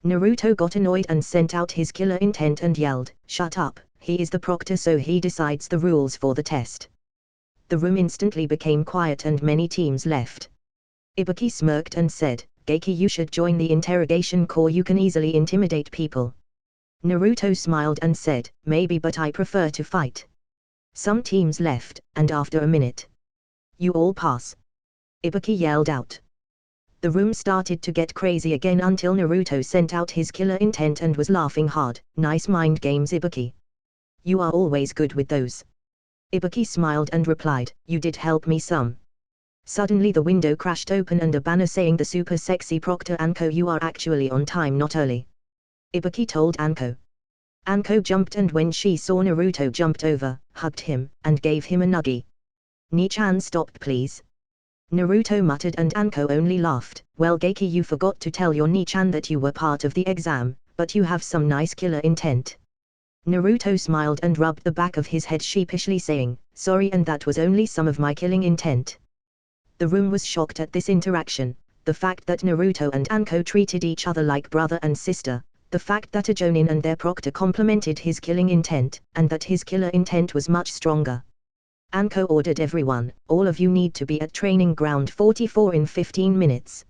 Naruto got annoyed and sent out his killer intent and yelled, "Shut up, he is the proctor, so he decides the rules for the test." The room instantly became quiet and many teams left. Ibuki smirked and said, "Geiki, you should join the interrogation corps, you can easily intimidate people." Naruto smiled and said, "Maybe, but I prefer to fight." Some teams left, and after a minute, "You all pass," Ibuki yelled out. The room started to get crazy again until Naruto sent out his killer intent and was laughing hard. "Nice mind games, Ibuki. You are always good with those." Ibuki smiled and replied, "You did help me some." Suddenly the window crashed open and a banner saying, "The super sexy Proctor Anko, you are actually on time, not early," Ibuki told Anko. Anko jumped, and when she saw Naruto, jumped over, hugged him, and gave him a nuggie. "Ni-chan, stop please," Naruto muttered, and Anko only laughed. "Well, Geiki, you forgot to tell your Ni-chan that you were part of the exam, but you have some nice killer intent." Naruto smiled and rubbed the back of his head sheepishly, saying, "Sorry, and that was only some of my killing intent." The room was shocked at this interaction. The fact that Naruto and Anko treated each other like brother and sister, the fact that a Jonin and their proctor complimented his killing intent, and that his killer intent was much stronger. Anko ordered everyone, "All of you need to be at training ground 44 in 15 minutes.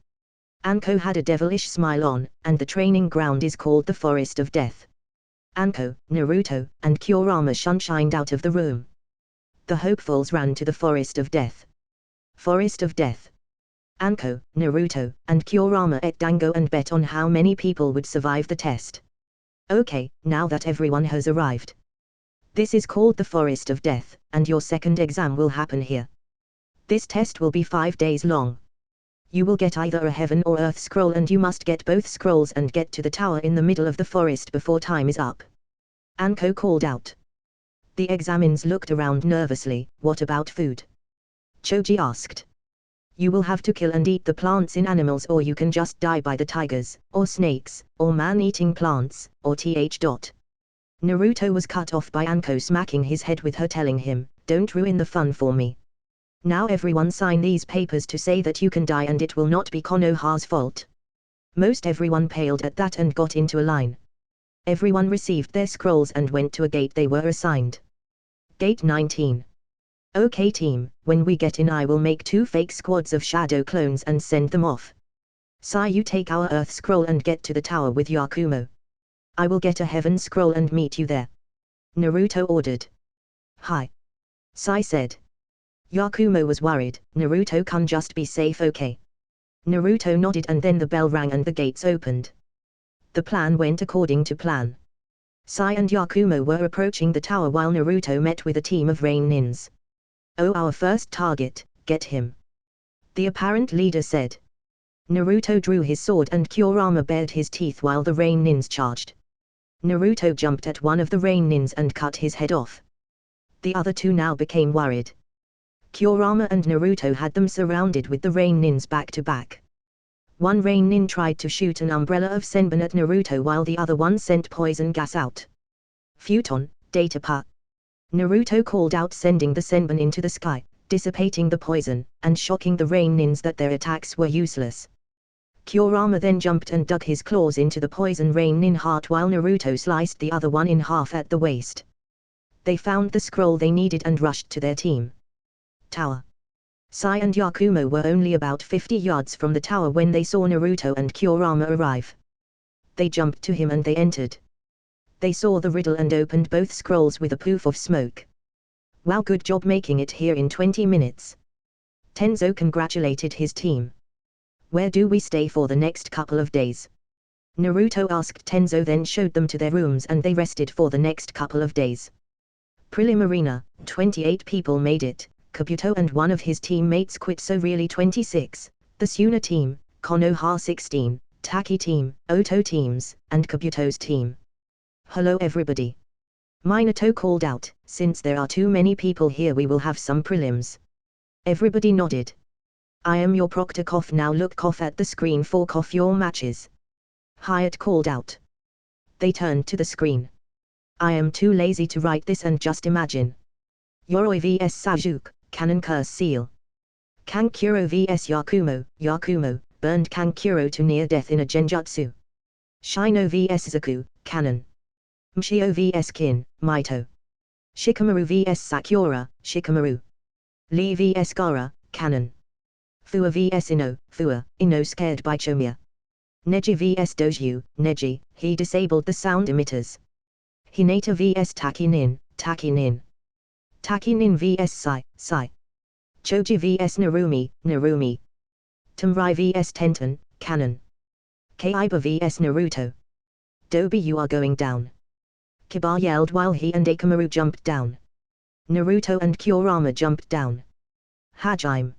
Anko had a devilish smile on, and the training ground is called the Forest of Death. Anko, Naruto, and Kurama shunshined out of the room. The hopefuls ran to the Forest of Death. Forest of Death. Anko, Naruto, and Kurama ate dango and bet on how many people would survive the test. Okay, now that everyone has arrived. This is called the Forest of Death, and your second exam will happen here. This test will be 5 days long. You will get either a heaven or earth scroll, and you must get both scrolls and get to the tower in the middle of the forest before time is up," Anko called out. The examines looked around nervously. "What about food?" Choji asked. "You will have to kill and eat the plants in animals, or you can just die by the tigers, or snakes, or man-eating plants, or th. Naruto was cut off by Anko smacking his head with her, telling him, "Don't ruin the fun for me. Now everyone sign these papers to say that you can die and it will not be Konoha's fault." Most everyone paled at that and got into a line. Everyone received their scrolls and went to a gate they were assigned. Gate 19. "Okay team, when we get in I will make 2 fake squads of shadow clones and send them off. Sai, you take our earth scroll and get to the tower with Yakumo. I will get a heaven scroll and meet you there," Naruto ordered. "Hi," Sai said. Yakumo was worried. "Naruto, can just be safe, okay?" Naruto nodded, and then the bell rang and the gates opened. The plan went according to plan. Sai and Yakumo were approaching the tower while Naruto met with a team of rain nins. "Oh, our first target, get him," the apparent leader said. Naruto drew his sword and Kurama bared his teeth while the rain nins charged. Naruto jumped at one of the rain nins and cut his head off. The other two now became worried. Kurama and Naruto had them surrounded with the rain nins back to back. One rain nin tried to shoot an umbrella of senbon at Naruto while the other one sent poison gas out. "Futon, data pa," Naruto called out, sending the senbon into the sky, dissipating the poison, and shocking the rain nins that their attacks were useless. Kurama then jumped and dug his claws into the poison rain nin heart while Naruto sliced the other one in half at the waist. They found the scroll they needed and rushed to their team. Tower. Sai and Yakumo were only about 50 yards from the tower when they saw Naruto and Kurama arrive. They jumped to him and they entered. They saw the riddle and opened both scrolls with a poof of smoke. "Wow, good job making it here in 20 minutes. Tenzo congratulated his team. "Where do we stay for the next couple of days?" Naruto asked Tenzo, then showed them to their rooms and they rested for the next couple of days. Prelim Arena, 28 people made it. Kabuto and one of his teammates quit, so really 26, the Suna team, Konoha 16, Taki team, Oto teams, and Kabuto's team. "Hello everybody," Minato called out, "since there are too many people here we will have some prelims." Everybody nodded. I am your proctor. Now look at the screen for your matches. Hyatt called out. They turned to the screen. I am too lazy to write this and just imagine. Yoroi vs Sasuke, Cannon Curse Seal. Kankuro vs Yakumo burned Kankuro to near death in a genjutsu. Shino vs Zaku, Cannon. Mshio vs Kin, Maito. Shikamaru vs Sakura, Shikamaru. Lee vs Gaara, Cannon. Fua vs Ino scared by Chomiya. Neji vs Doju, Neji, he disabled the sound emitters. Hinata vs Taki-nin, Taki-nin. Taki-nin vs Sai. Choji vs Narumi. Tamrai vs Tenten, Cannon. Kaiba vs Naruto. Dobi, you are going down. Kiba yelled while he and Akamaru jumped down. Naruto and Kurama jumped down. Hajime.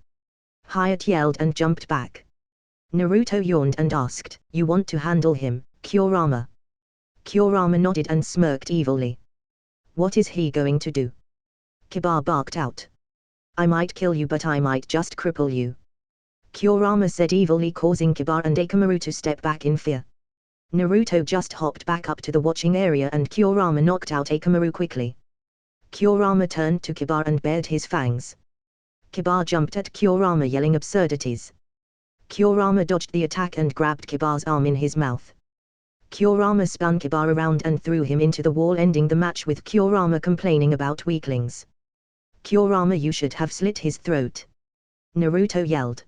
Hyatt yelled and jumped back. Naruto yawned and asked, you want to handle him, Kurama? Kurama nodded and smirked evilly. What is he going to do? Kiba barked out. I might kill you, but I might just cripple you. Kurama said evilly, causing Kiba and Akamaru to step back in fear. Naruto just hopped back up to the watching area and Kurama knocked out Akamaru quickly. Kurama turned to Kiba and bared his fangs. Kiba jumped at Kurama yelling absurdities. Kurama dodged the attack and grabbed Kiba's arm in his mouth. Kurama spun Kiba around and threw him into the wall, ending the match with Kurama complaining about weaklings. Kurama, you should have slit his throat. Naruto yelled.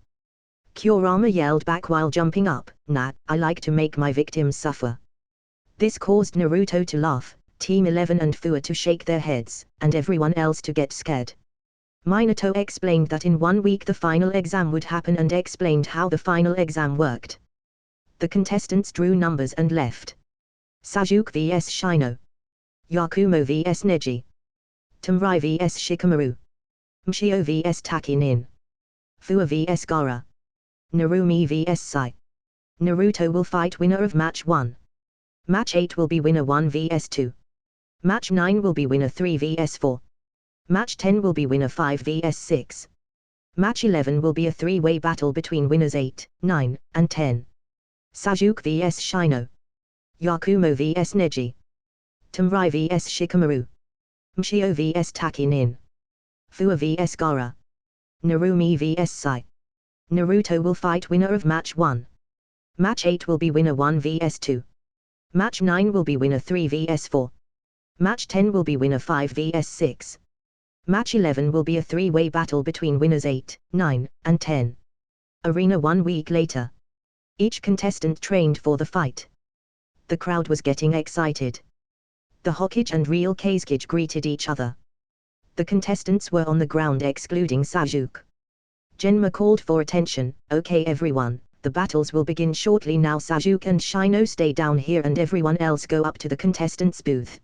Kurama yelled back while jumping up, nah, I like to make my victims suffer. This caused Naruto to laugh, Team 11 and Fua to shake their heads, and everyone else to get scared. Minato explained that in 1 week the final exam would happen and explained how the final exam worked. The contestants drew numbers and left. Sasuke vs Shino. Yakumo vs Neji. Tamrai vs Shikamaru. Mshio vs Taki-nin. Fua vs Gaara. Narumi vs Sai. Naruto will fight winner of match 1. Match 8 will be winner 1 vs 2. Match 9 will be winner 3 vs 4. Match 10 will be winner 5 vs 6. Match 11 will be a 3-way battle between winners 8, 9, and 10. Sasuke vs Shino. Yakumo vs Neji. Tamrai vs Shikamaru. Mshio vs Taki-nin. Fua vs Gaara. Narumi vs Sai. Naruto will fight winner of match 1. Match 8 will be winner 1 vs 2. Match 9 will be winner 3 vs 4. Match 10 will be winner 5 vs 6. Match 11 will be a 3-way battle between winners 8, 9, and 10. Arena 1 week later. Each contestant trained for the fight. The crowd was getting excited. The Hokage and real Kazekage greeted each other. The contestants were on the ground excluding Sasuke. Genma called for attention, okay everyone, the battles will begin shortly now. Sasuke and Shino stay down here and everyone else go up to the contestants' booth.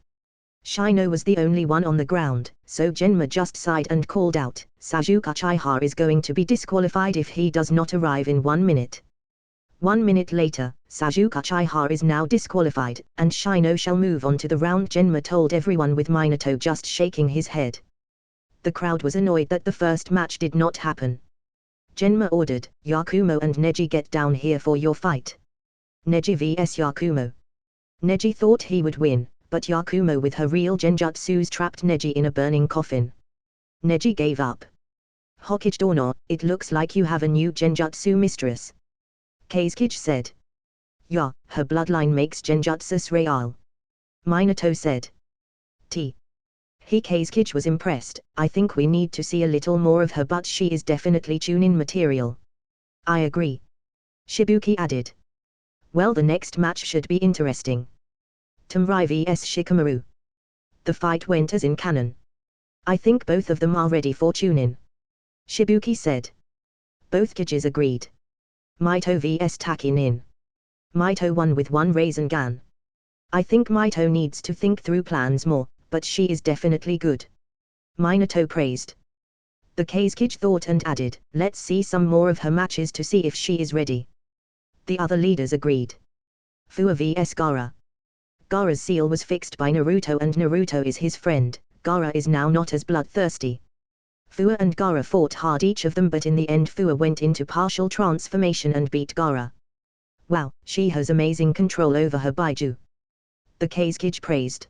Shino was the only one on the ground, so Genma just sighed and called out, Sasuke Uchiha is going to be disqualified if he does not arrive in 1 minute. 1 minute later, Sasuke Uchiha is now disqualified, and Shino shall move on to the round. Genma told everyone with Minato just shaking his head. The crowd was annoyed that the first match did not happen. Genma ordered, Yakumo and Neji, get down here for your fight. Neji vs Yakumo. Neji thought he would win, but Yakumo with her real genjutsus trapped Neji in a burning coffin. Neji gave up. Hokage Dono, it looks like you have a new genjutsu mistress. Kazekage said. Yeah, her bloodline makes genjutsus real. Minato said. Kazekage was impressed, I think we need to see a little more of her, but she is definitely Chunin material. I agree. Shibuki added. Well, the next match should be interesting. Tamrai vs Shikamaru. The fight went as in canon. I think both of them are ready for Chunin. Shibuki said. Both Kages agreed. Maito vs Taki-nin. Maito won with 1 Rasengan. I think Maito needs to think through plans more, but she is definitely good. Minato praised. The Kazekage thought and added, let's see some more of her matches to see if she is ready. The other leaders agreed. Fua vs Gaara. Gaara's seal was fixed by Naruto and Naruto is his friend. Gaara is now not as bloodthirsty. Fua and Gaara fought hard each of them, but in the end Fua went into partial transformation and beat Gaara. Wow, she has amazing control over her Baiju. The Kazekage praised.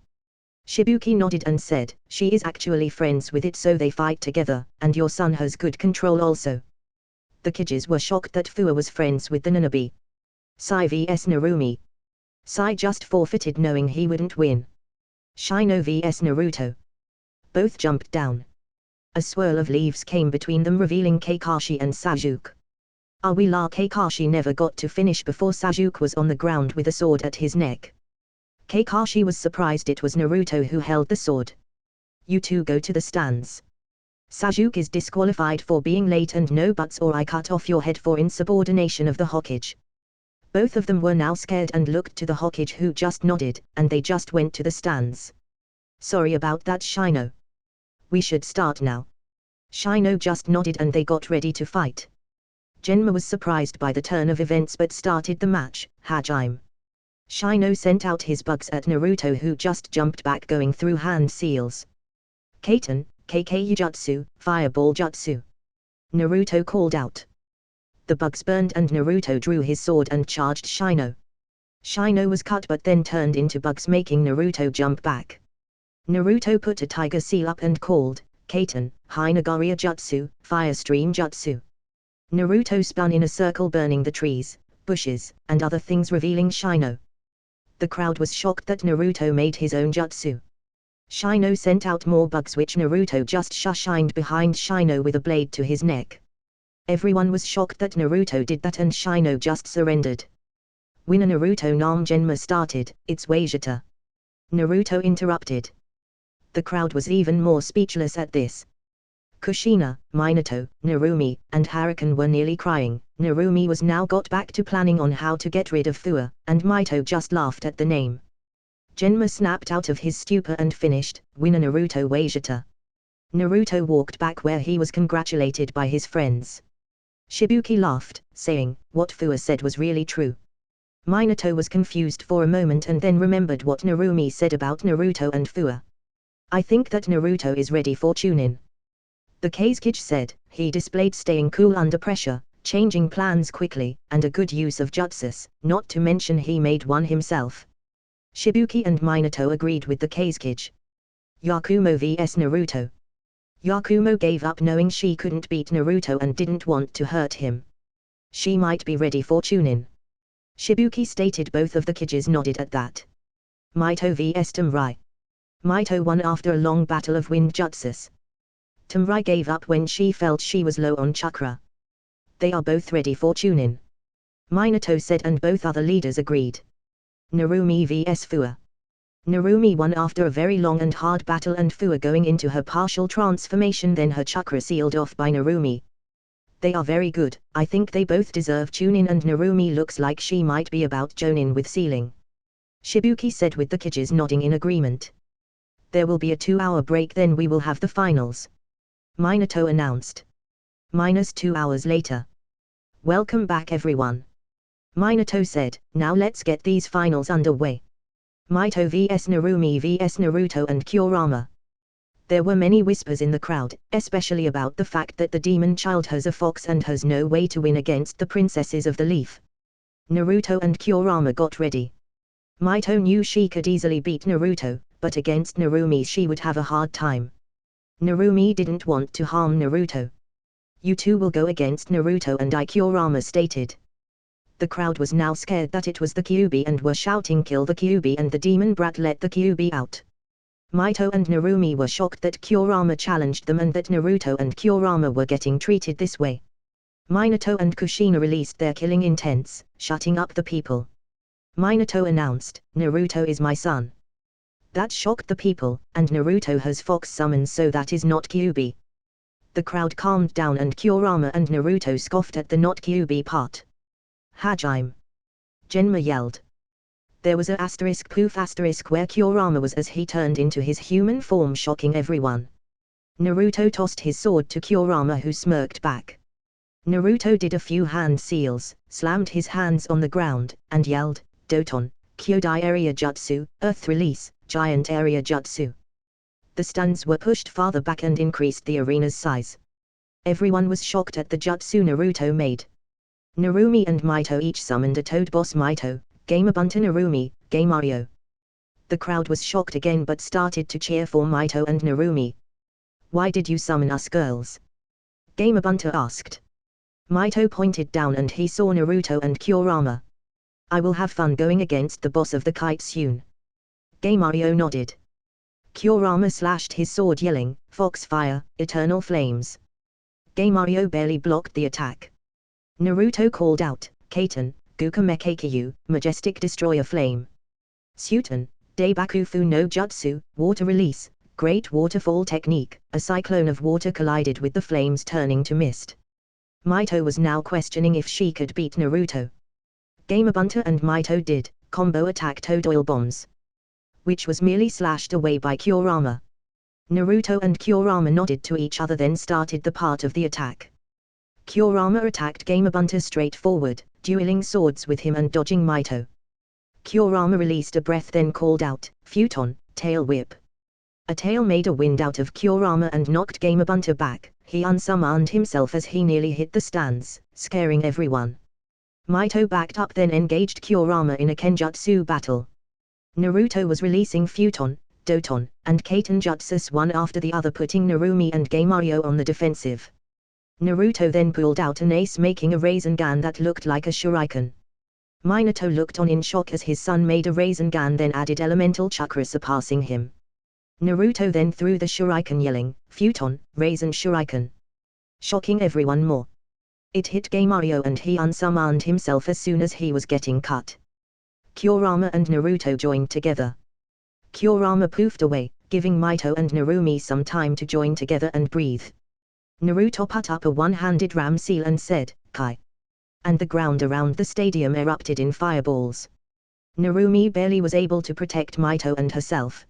Shibuki nodded and said, she is actually friends with it, so they fight together, and your son has good control also. The Kages were shocked that Fua was friends with the Nanabi. Sai vs Narumi. Sai just forfeited knowing he wouldn't win. Shino vs Naruto. Both jumped down. A swirl of leaves came between them, revealing Kakashi and Sasuke. Kakashi never got to finish before Sasuke was on the ground with a sword at his neck. Kakashi was surprised it was Naruto who held the sword. You two go to the stands. Sasuke is disqualified for being late, and no buts or I cut off your head for insubordination of the Hokage. Both of them were now scared and looked to the Hokage, who just nodded, and they just went to the stands. Sorry about that, Shino. We should start now. Shino just nodded and they got ready to fight. Genma was surprised by the turn of events but started the match. Hajime. Shino sent out his bugs at Naruto, who just jumped back, going through hand seals. Kaiten, KK Jutsu, Fireball Jutsu. Naruto called out. The bugs burned and Naruto drew his sword and charged Shino. Shino was cut but then turned into bugs, making Naruto jump back. Naruto put a tiger seal up and called, Kaiten, Hinagari Jutsu, Fire Stream Jutsu. Naruto spun in a circle, burning the trees, bushes, and other things, revealing Shino. The crowd was shocked that Naruto made his own jutsu. Shino sent out more bugs, which Naruto just shined behind Shino with a blade to his neck. Everyone was shocked that Naruto did that and Shino just surrendered. Winner Naruto Nam Genma started, it's Vegeta. Naruto interrupted. The crowd was even more speechless at this. Kushina, Minato, Narumi, and Harukan were nearly crying. Narumi was now got back to planning on how to get rid of Fua, and Mito just laughed at the name. Genma snapped out of his stupor and finished, winner Naruto Vegeta. Naruto walked back where he was congratulated by his friends. Shibuki laughed, saying, what Fua said was really true. Minato was confused for a moment and then remembered what Narumi said about Naruto and Fua. I think that Naruto is ready for Chunin. The Kazekage said. He displayed staying cool under pressure, changing plans quickly, and a good use of jutsus, not to mention he made one himself. Shibuki and Minato agreed with the Kazekage. Yakumo vs Naruto. Yakumo gave up knowing she couldn't beat Naruto and didn't want to hurt him. She might be ready for Chunin. Shibuki stated. Both of the Kages nodded at that. Mito vs Temurai. Mito won after a long battle of wind jutsus. Temurai gave up when she felt she was low on chakra. They are both ready for Chunin. Minato said, and both other leaders agreed. Narumi vs Fua. Narumi won after a very long and hard battle, and Fua going into her partial transformation, then her chakra sealed off by Narumi. They are very good. I think they both deserve Chunin, and Narumi looks like she might be about Jonin with sealing. Shibuki said, with the Kages nodding in agreement. There will be a 2-hour break, then we will have the finals. Minato announced. -2 hours later. Welcome back everyone. Minato said, now let's get these finals underway. Mito vs Narumi vs Naruto and Kurama. There were many whispers in the crowd, especially about the fact that the demon child has a fox and has no way to win against the princesses of the leaf. Naruto and Kurama got ready. Mito knew she could easily beat Naruto, but against Narumi she would have a hard time. Narumi didn't want to harm Naruto. You two will go against Naruto and I, Kurama stated. The crowd was now scared that it was the Kyuubi and were shouting, kill the Kyuubi and the demon brat, let the Kyuubi out. Mito and Narumi were shocked that Kurama challenged them and that Naruto and Kurama were getting treated this way. Minato and Kushina released their killing intents, shutting up the people. Minato announced, Naruto is my son. That shocked the people, and Naruto has fox summons, so that is not Kyuubi. The crowd calmed down and Kurama and Naruto scoffed at the not Kyuubi part. Hajime. Genma yelled. There was a *poof* where Kurama was as he turned into his human form, shocking everyone. Naruto tossed his sword to Kurama, who smirked back. Naruto did a few hand seals, slammed his hands on the ground, and yelled, Doton, Kyodai Area Jutsu, Earth Release, Giant Area Jutsu. The stands were pushed farther back and increased the arena's size. Everyone was shocked at the jutsu Naruto made. Narumi and Maito each summoned a Toad Boss Maito, Gamabunta Narumi, Mario. The crowd was shocked again but started to cheer for Maito and Narumi. "Why did you summon us girls?" Gamabunta asked. Maito pointed down and he saw Naruto and Kurama. "I will have fun going against the boss of the kite soon." Mario nodded. Kurama slashed his sword yelling, "Foxfire, eternal flames." Mario barely blocked the attack. Naruto called out, "Kaiten, Gukamekakyu, majestic destroyer flame. Suiten, Daibakufu no jutsu, water release, great waterfall technique." A cyclone of water collided with the flames turning to mist. Maito was now questioning if she could beat Naruto. Gamabunta and Maito did, combo attack Toad Oil Bombs, which was merely slashed away by Kurama. Naruto and Kurama nodded to each other then started the part of the attack. Kurama attacked Gamabunta straight forward, dueling swords with him and dodging Maito. Kurama released a breath then called out, "Futon, tail whip." A tail made a wind out of Kurama and knocked Gamabunta back. He unsummoned himself as he nearly hit the stands, scaring everyone. Maito backed up then engaged Kurama in a Kenjutsu battle. Naruto was releasing Futon, Doton, and Kaiten jutsus one after the other putting Narumi and Mario on the defensive. Naruto then pulled out an ace making a Rasengan that looked like a shuriken. Minato looked on in shock as his son made a Rasengan then added elemental chakra surpassing him. Naruto then threw the shuriken yelling, "Futon, Rasen shuriken," shocking everyone more. It hit Mario and he unsummoned himself as soon as he was getting cut. Kurama and Naruto joined together. Kurama poofed away, giving Maito and Narumi some time to join together and breathe. Naruto put up a one-handed ram seal and said, "Kai." And the ground around the stadium erupted in fireballs. Narumi barely was able to protect Maito and herself.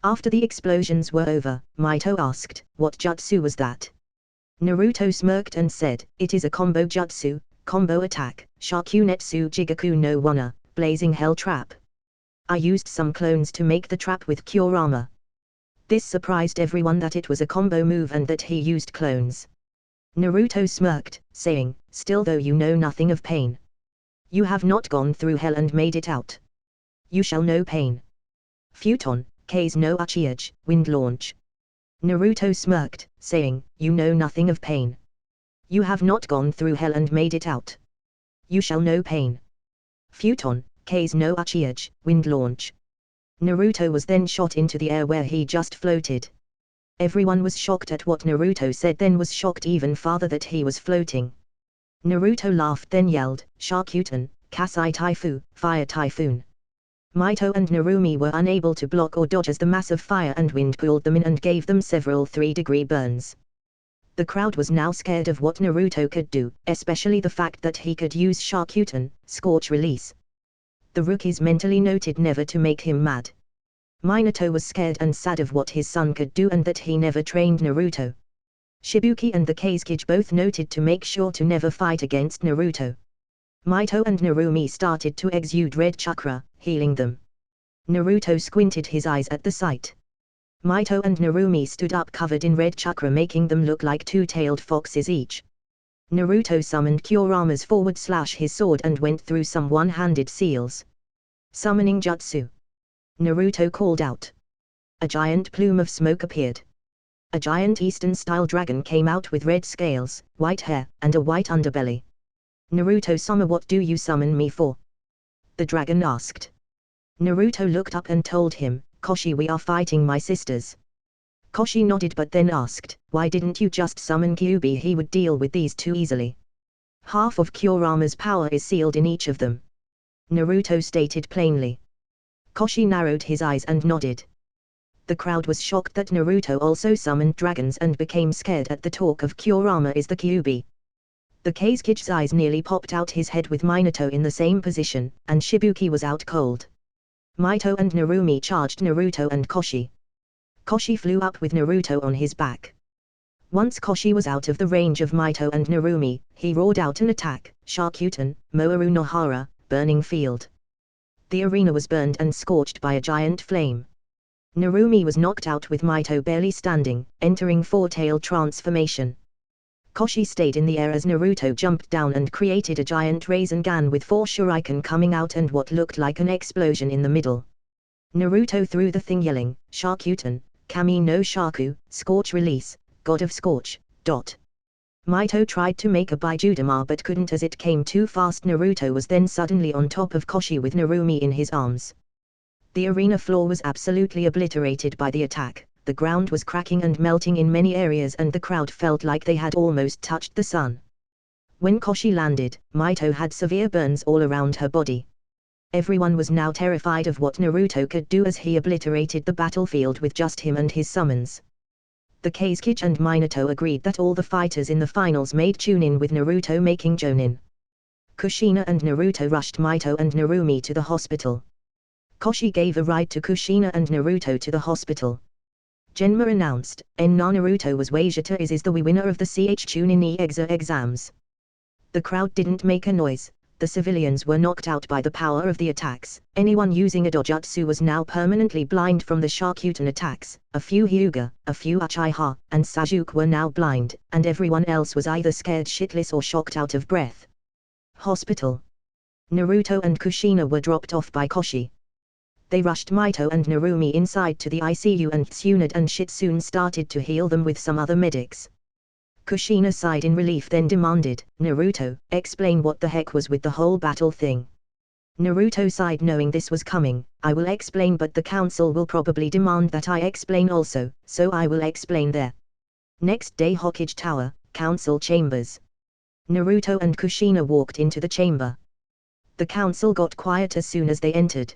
After the explosions were over, Maito asked, "What jutsu was that?" Naruto smirked and said, "It is a combo jutsu, combo attack, Shakunetsu Jigaku no Wana, blazing hell trap. I used some clones to make the trap with Kurama." This surprised everyone that it was a combo move and that he used clones. Naruto smirked, saying, "Still though you know nothing of pain. You have not gone through hell and made it out. You shall know pain." Futon, K's no Uchiage, wind launch. Naruto smirked, saying, "You know nothing of pain. You have not gone through hell and made it out. You shall know pain." Futon, K's no Uchiage, wind launch. Naruto was then shot into the air where he just floated. Everyone was shocked at what Naruto said then was shocked even farther that he was floating. Naruto laughed then yelled, "Shakutan, Kasai Taifu, fire typhoon." Maito and Narumi were unable to block or dodge as the massive fire and wind pulled them in and gave them several 3-degree burns. The crowd was now scared of what Naruto could do, especially the fact that he could use Shakutan, scorch release. The rookies mentally noted never to make him mad. Minato was scared and sad of what his son could do and that he never trained Naruto. Shibuki and the Kazekage both noted to make sure to never fight against Naruto. Maito and Narumi started to exude red chakra, healing them. Naruto squinted his eyes at the sight. Maito and Narumi stood up covered in red chakra making them look like two-tailed foxes each. Naruto summoned Kurama's /his sword and went through some one-handed seals. Summoning jutsu. Naruto called out. A giant plume of smoke appeared. A giant Eastern-style dragon came out with red scales, white hair, and a white underbelly. "Naruto-sama, what do you summon me for?" the dragon asked. Naruto looked up and told him, "Koshi, we are fighting my sisters." Koshi nodded but then asked, "Why didn't you just summon Kyuubi? He would deal with these two easily. Half of Kurama's power is sealed in each of them," Naruto stated plainly. Koshi narrowed his eyes and nodded. The crowd was shocked that Naruto also summoned dragons and became scared at the talk of Kurama is the Kyuubi. The Kazekige's eyes nearly popped out his head with Minato in the same position, and Shibuki was out cold. Maito and Narumi charged Naruto and Koshi. Koshi flew up with Naruto on his back. Once Koshi was out of the range of Maito and Narumi, he roared out an attack, Shakutan, Moaru no Hara, burning field. The arena was burned and scorched by a giant flame. Narumi was knocked out with Mito barely standing, entering four-tail transformation. Koshi stayed in the air as Naruto jumped down and created a giant Rasengan with 4 shuriken coming out and what looked like an explosion in the middle. Naruto threw the thing yelling, Shakutan, Kami no Shaku, Scorch release, God of Scorch, ... Mito tried to make a Bijudama but couldn't as it came too fast. Naruto was then suddenly on top of Koshi with Narumi in his arms. The arena floor was absolutely obliterated by the attack, the ground was cracking and melting in many areas and the crowd felt like they had almost touched the sun. When Koshi landed, Mito had severe burns all around her body. Everyone was now terrified of what Naruto could do as he obliterated the battlefield with just him and his summons. The Kazekage and Minato agreed that all the fighters in the finals made tune-in with Naruto making Jonin. Kushina and Naruto rushed Mito and Narumi to the hospital. Koshi gave a ride to Kushina and Naruto to the hospital. Genma announced, "Na Naruto was Wajita is the winner of the CH Chunin EXA exams." The crowd didn't make a noise, the civilians were knocked out by the power of the attacks, anyone using a dojutsu was now permanently blind from the Shakutan attacks, a few Hyuga, a few Uchiha, and Sasuke were now blind, and everyone else was either scared shitless or shocked out of breath. Hospital. Naruto and Kushina were dropped off by Koshi. They rushed Mito and Narumi inside to the ICU and Tsunade and Shitsune started to heal them with some other medics. Kushina sighed in relief then demanded, "Naruto, explain what the heck was with the whole battle thing." Naruto sighed knowing this was coming, "I will explain but the council will probably demand that I explain also, so I will explain there." Next day Hokage Tower, council chambers. Naruto and Kushina walked into the chamber. The council got quiet as soon as they entered.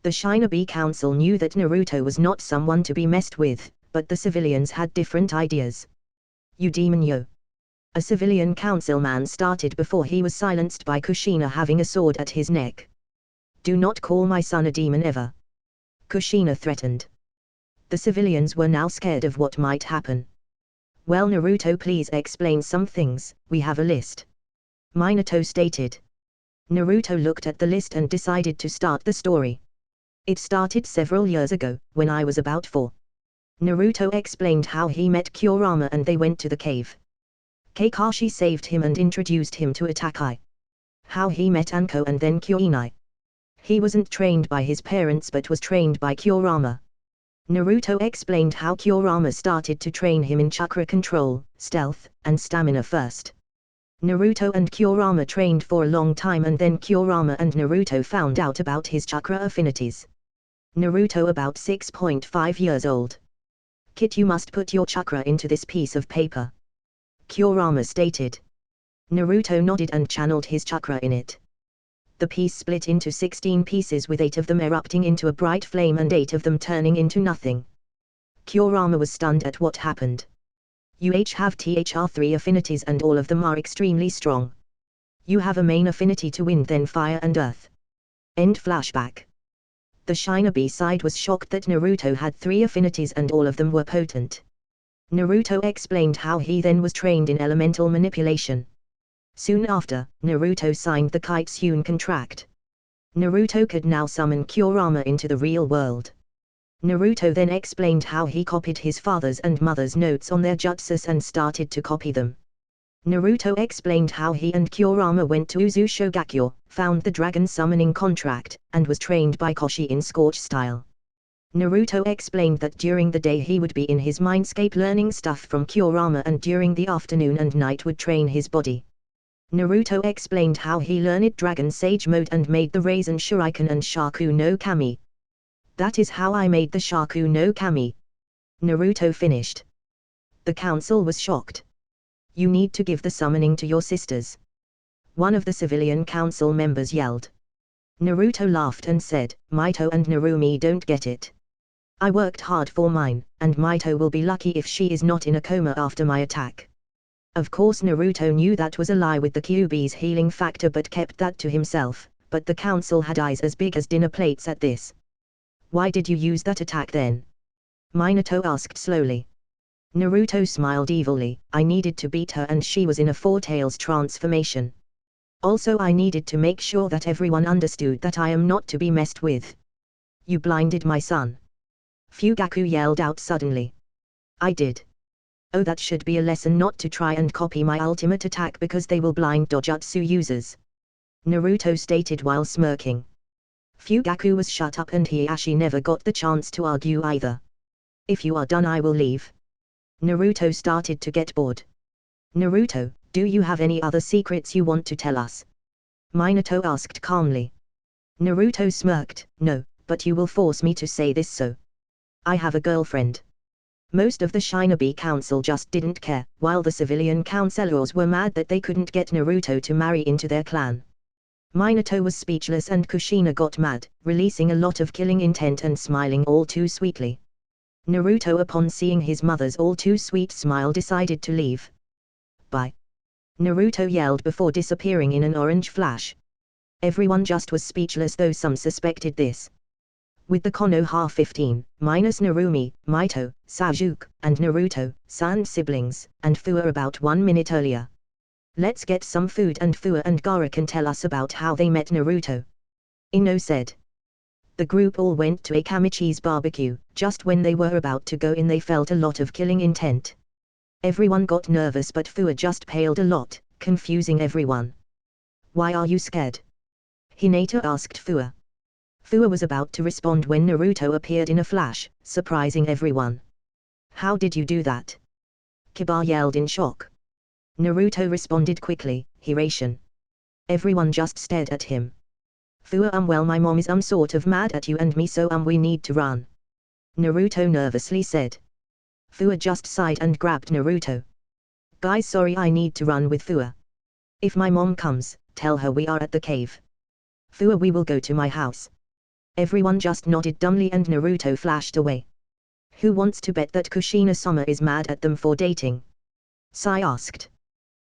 The Shinobi Council knew that Naruto was not someone to be messed with, but the civilians had different ideas. "You demon yo!" A civilian councilman started before he was silenced by Kushina having a sword at his neck. "Do not call my son a demon ever," Kushina threatened. The civilians were now scared of what might happen. "Well Naruto, please explain some things, we have a list," Minato stated. Naruto looked at the list and decided to start the story. "It started several years ago, when I was about 4. Naruto explained how he met Kurama and they went to the cave. Kakashi saved him and introduced him to Itachi. How he met Anko and then Kuinai. He wasn't trained by his parents but was trained by Kurama. Naruto explained how Kurama started to train him in chakra control, stealth, and stamina first. Naruto and Kurama trained for a long time and then Kurama and Naruto found out about his chakra affinities. Naruto about 6.5 years old. "Kid, you must put your chakra into this piece of paper," Kurama stated. Naruto nodded and channeled his chakra in it. The piece split into 16 pieces with 8 of them erupting into a bright flame and 8 of them turning into nothing. Kurama was stunned at what happened. "You each have THR3 affinities and all of them are extremely strong. You have a main affinity to wind then fire and earth." End flashback. The Shinobi side was shocked that Naruto had 3 affinities and all of them were potent. Naruto explained how he then was trained in elemental manipulation. Soon after, Naruto signed the Kitsune contract. Naruto could now summon Kurama into the real world. Naruto then explained how he copied his father's and mother's notes on their jutsus and started to copy them. Naruto explained how he and Kurama went to Uzushogakure, found the dragon summoning contract, and was trained by Koshi in Scorch style. Naruto explained that during the day he would be in his mindscape learning stuff from Kurama and during the afternoon and night would train his body. Naruto explained how he learned Dragon Sage mode and made the Rasen Shuriken and Shaku no Kami. "That is how I made the Shaku no Kami," Naruto finished. The council was shocked. "You need to give the summoning to your sisters," one of the civilian council members yelled. Naruto laughed and said, "Mito and Narumi don't get it. I worked hard for mine, and Mito will be lucky if she is not in a coma after my attack." Of course Naruto knew that was a lie with the Kyuubi's healing factor but kept that to himself, but the council had eyes as big as dinner plates at this. "Why did you use that attack then?" Minato asked slowly. Naruto smiled evilly, "I needed to beat her and she was in a Four Tails transformation. Also I needed to make sure that everyone understood that I am not to be messed with. You blinded my son." Fugaku yelled out suddenly. I did. Oh, that should be a lesson not to try and copy my ultimate attack because they will blind dojutsu users. Naruto stated while smirking. Fugaku was shut up and Hiashi never got the chance to argue either. If you are done I will leave. Naruto started to get bored. Naruto, do you have any other secrets you want to tell us? Minato asked calmly. Naruto smirked, no, but you will force me to say this so. I have a girlfriend. Most of the Shinobi Council just didn't care, while the civilian councilors were mad that they couldn't get Naruto to marry into their clan. Minato was speechless and Kushina got mad, releasing a lot of killing intent and smiling all too sweetly. Naruto, upon seeing his mother's all too sweet smile, decided to leave. Bye. Naruto yelled before disappearing in an orange flash. Everyone just was speechless, though some suspected this. With the Konoha 15, minus Narumi, Mito, Sasuke, and Naruto, San siblings, and Fua about 1 minute earlier. Let's get some food and Fua and Gaara can tell us about how they met Naruto. Ino said. The group all went to a Kamichi's barbecue. Just when they were about to go in they felt a lot of killing intent. Everyone got nervous but Fua just paled a lot, confusing everyone. Why are you scared? Hinata asked Fua. Fua was about to respond when Naruto appeared in a flash, surprising everyone. How did you do that? Kiba yelled in shock. Naruto responded quickly, Hiration. Everyone just stared at him. Fua, well, my mom is sort of mad at you and me, so we need to run. Naruto nervously said. Fua just sighed and grabbed Naruto. Guys, sorry, I need to run with Fua. If my mom comes, tell her we are at the cave. Fua, we will go to my house. Everyone just nodded dumbly and Naruto flashed away. Who wants to bet that Kushina-sama is mad at them for dating? Sai asked.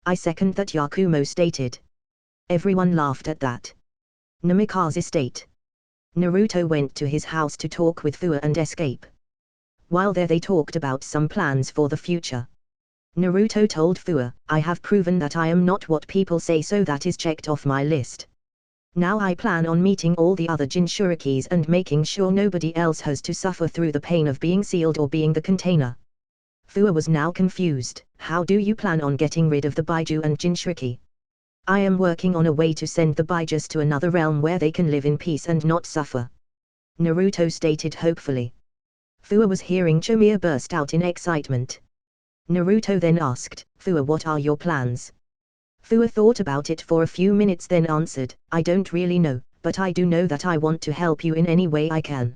I second that, Yakumo stated. Everyone laughed at that. Namikaze estate. Naruto went to his house to talk with Fua and escape. While there they talked about some plans for the future. Naruto told Fua, I have proven that I am not what people say, so that is checked off my list. Now I plan on meeting all the other Jinchurikis and making sure nobody else has to suffer through the pain of being sealed or being the container. Fua was now confused. How do you plan on getting rid of the Baiju and Jinchuriki? I am working on a way to send the Baijus to another realm where they can live in peace and not suffer. Naruto stated hopefully. Fua was hearing Chimiya burst out in excitement. Naruto then asked, Fua, what are your plans? Fua thought about it for a few minutes then answered, I don't really know, but I do know that I want to help you in any way I can.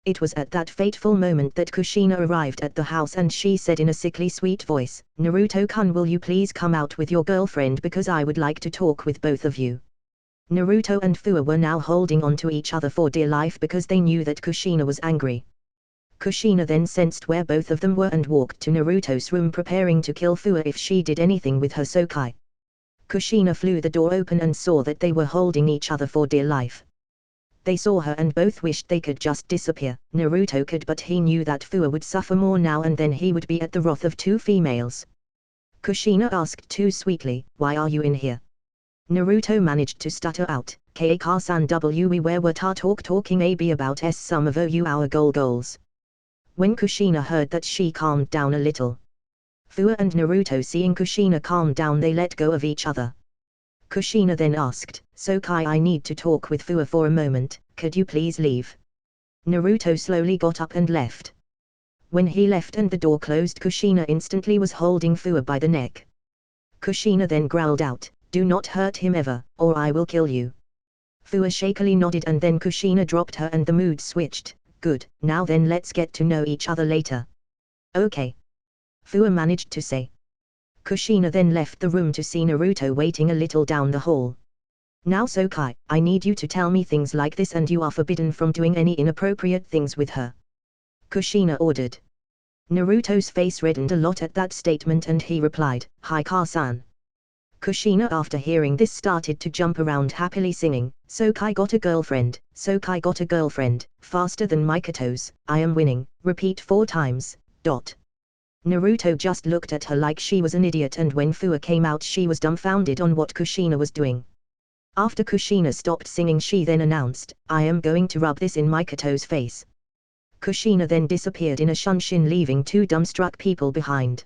It was at that fateful moment that Kushina arrived at the house and she said in a sickly sweet voice, Naruto-kun, will you please come out with your girlfriend because I would like to talk with both of you. Naruto and Fua were now holding on to each other for dear life because they knew that Kushina was angry. Kushina then sensed where both of them were and walked to Naruto's room preparing to kill Fua if she did anything with her Sokai. Kushina flew the door open and saw that they were holding each other for dear life. They saw her and both wished they could just disappear. Naruto could, but he knew that Fua would suffer more now and then he would be at the wrath of two females. Kushina asked too sweetly, why are you in here? Naruto managed to stutter out, Ka-san we were talking ab about some of our goals. When Kushina heard that she calmed down a little. Fua and Naruto seeing Kushina calm down they let go of each other. Kushina then asked, Sokai, I need to talk with Fua for a moment, could you please leave? Naruto slowly got up and left. When he left and the door closed, Kushina instantly was holding Fua by the neck. Kushina then growled out, do not hurt him ever, or I will kill you. Fua shakily nodded and then Kushina dropped her and the mood switched. Good, now then let's get to know each other later. Okay. Fua managed to say. Kushina then left the room to see Naruto waiting a little down the hall. Now Sokai, I need you to tell me things like this and you are forbidden from doing any inappropriate things with her. Kushina ordered. Naruto's face reddened a lot at that statement and he replied, Hi Ka-san. Kushina after hearing this started to jump around happily singing, Sokai got a girlfriend, Sokai got a girlfriend, faster than Mikato's, I am winning, repeat 4 times, ... Naruto just looked at her like she was an idiot and when Fua came out she was dumbfounded on what Kushina was doing. After Kushina stopped singing she then announced, I am going to rub this in Mikato's face. Kushina then disappeared in a shunshin, leaving two dumbstruck people behind.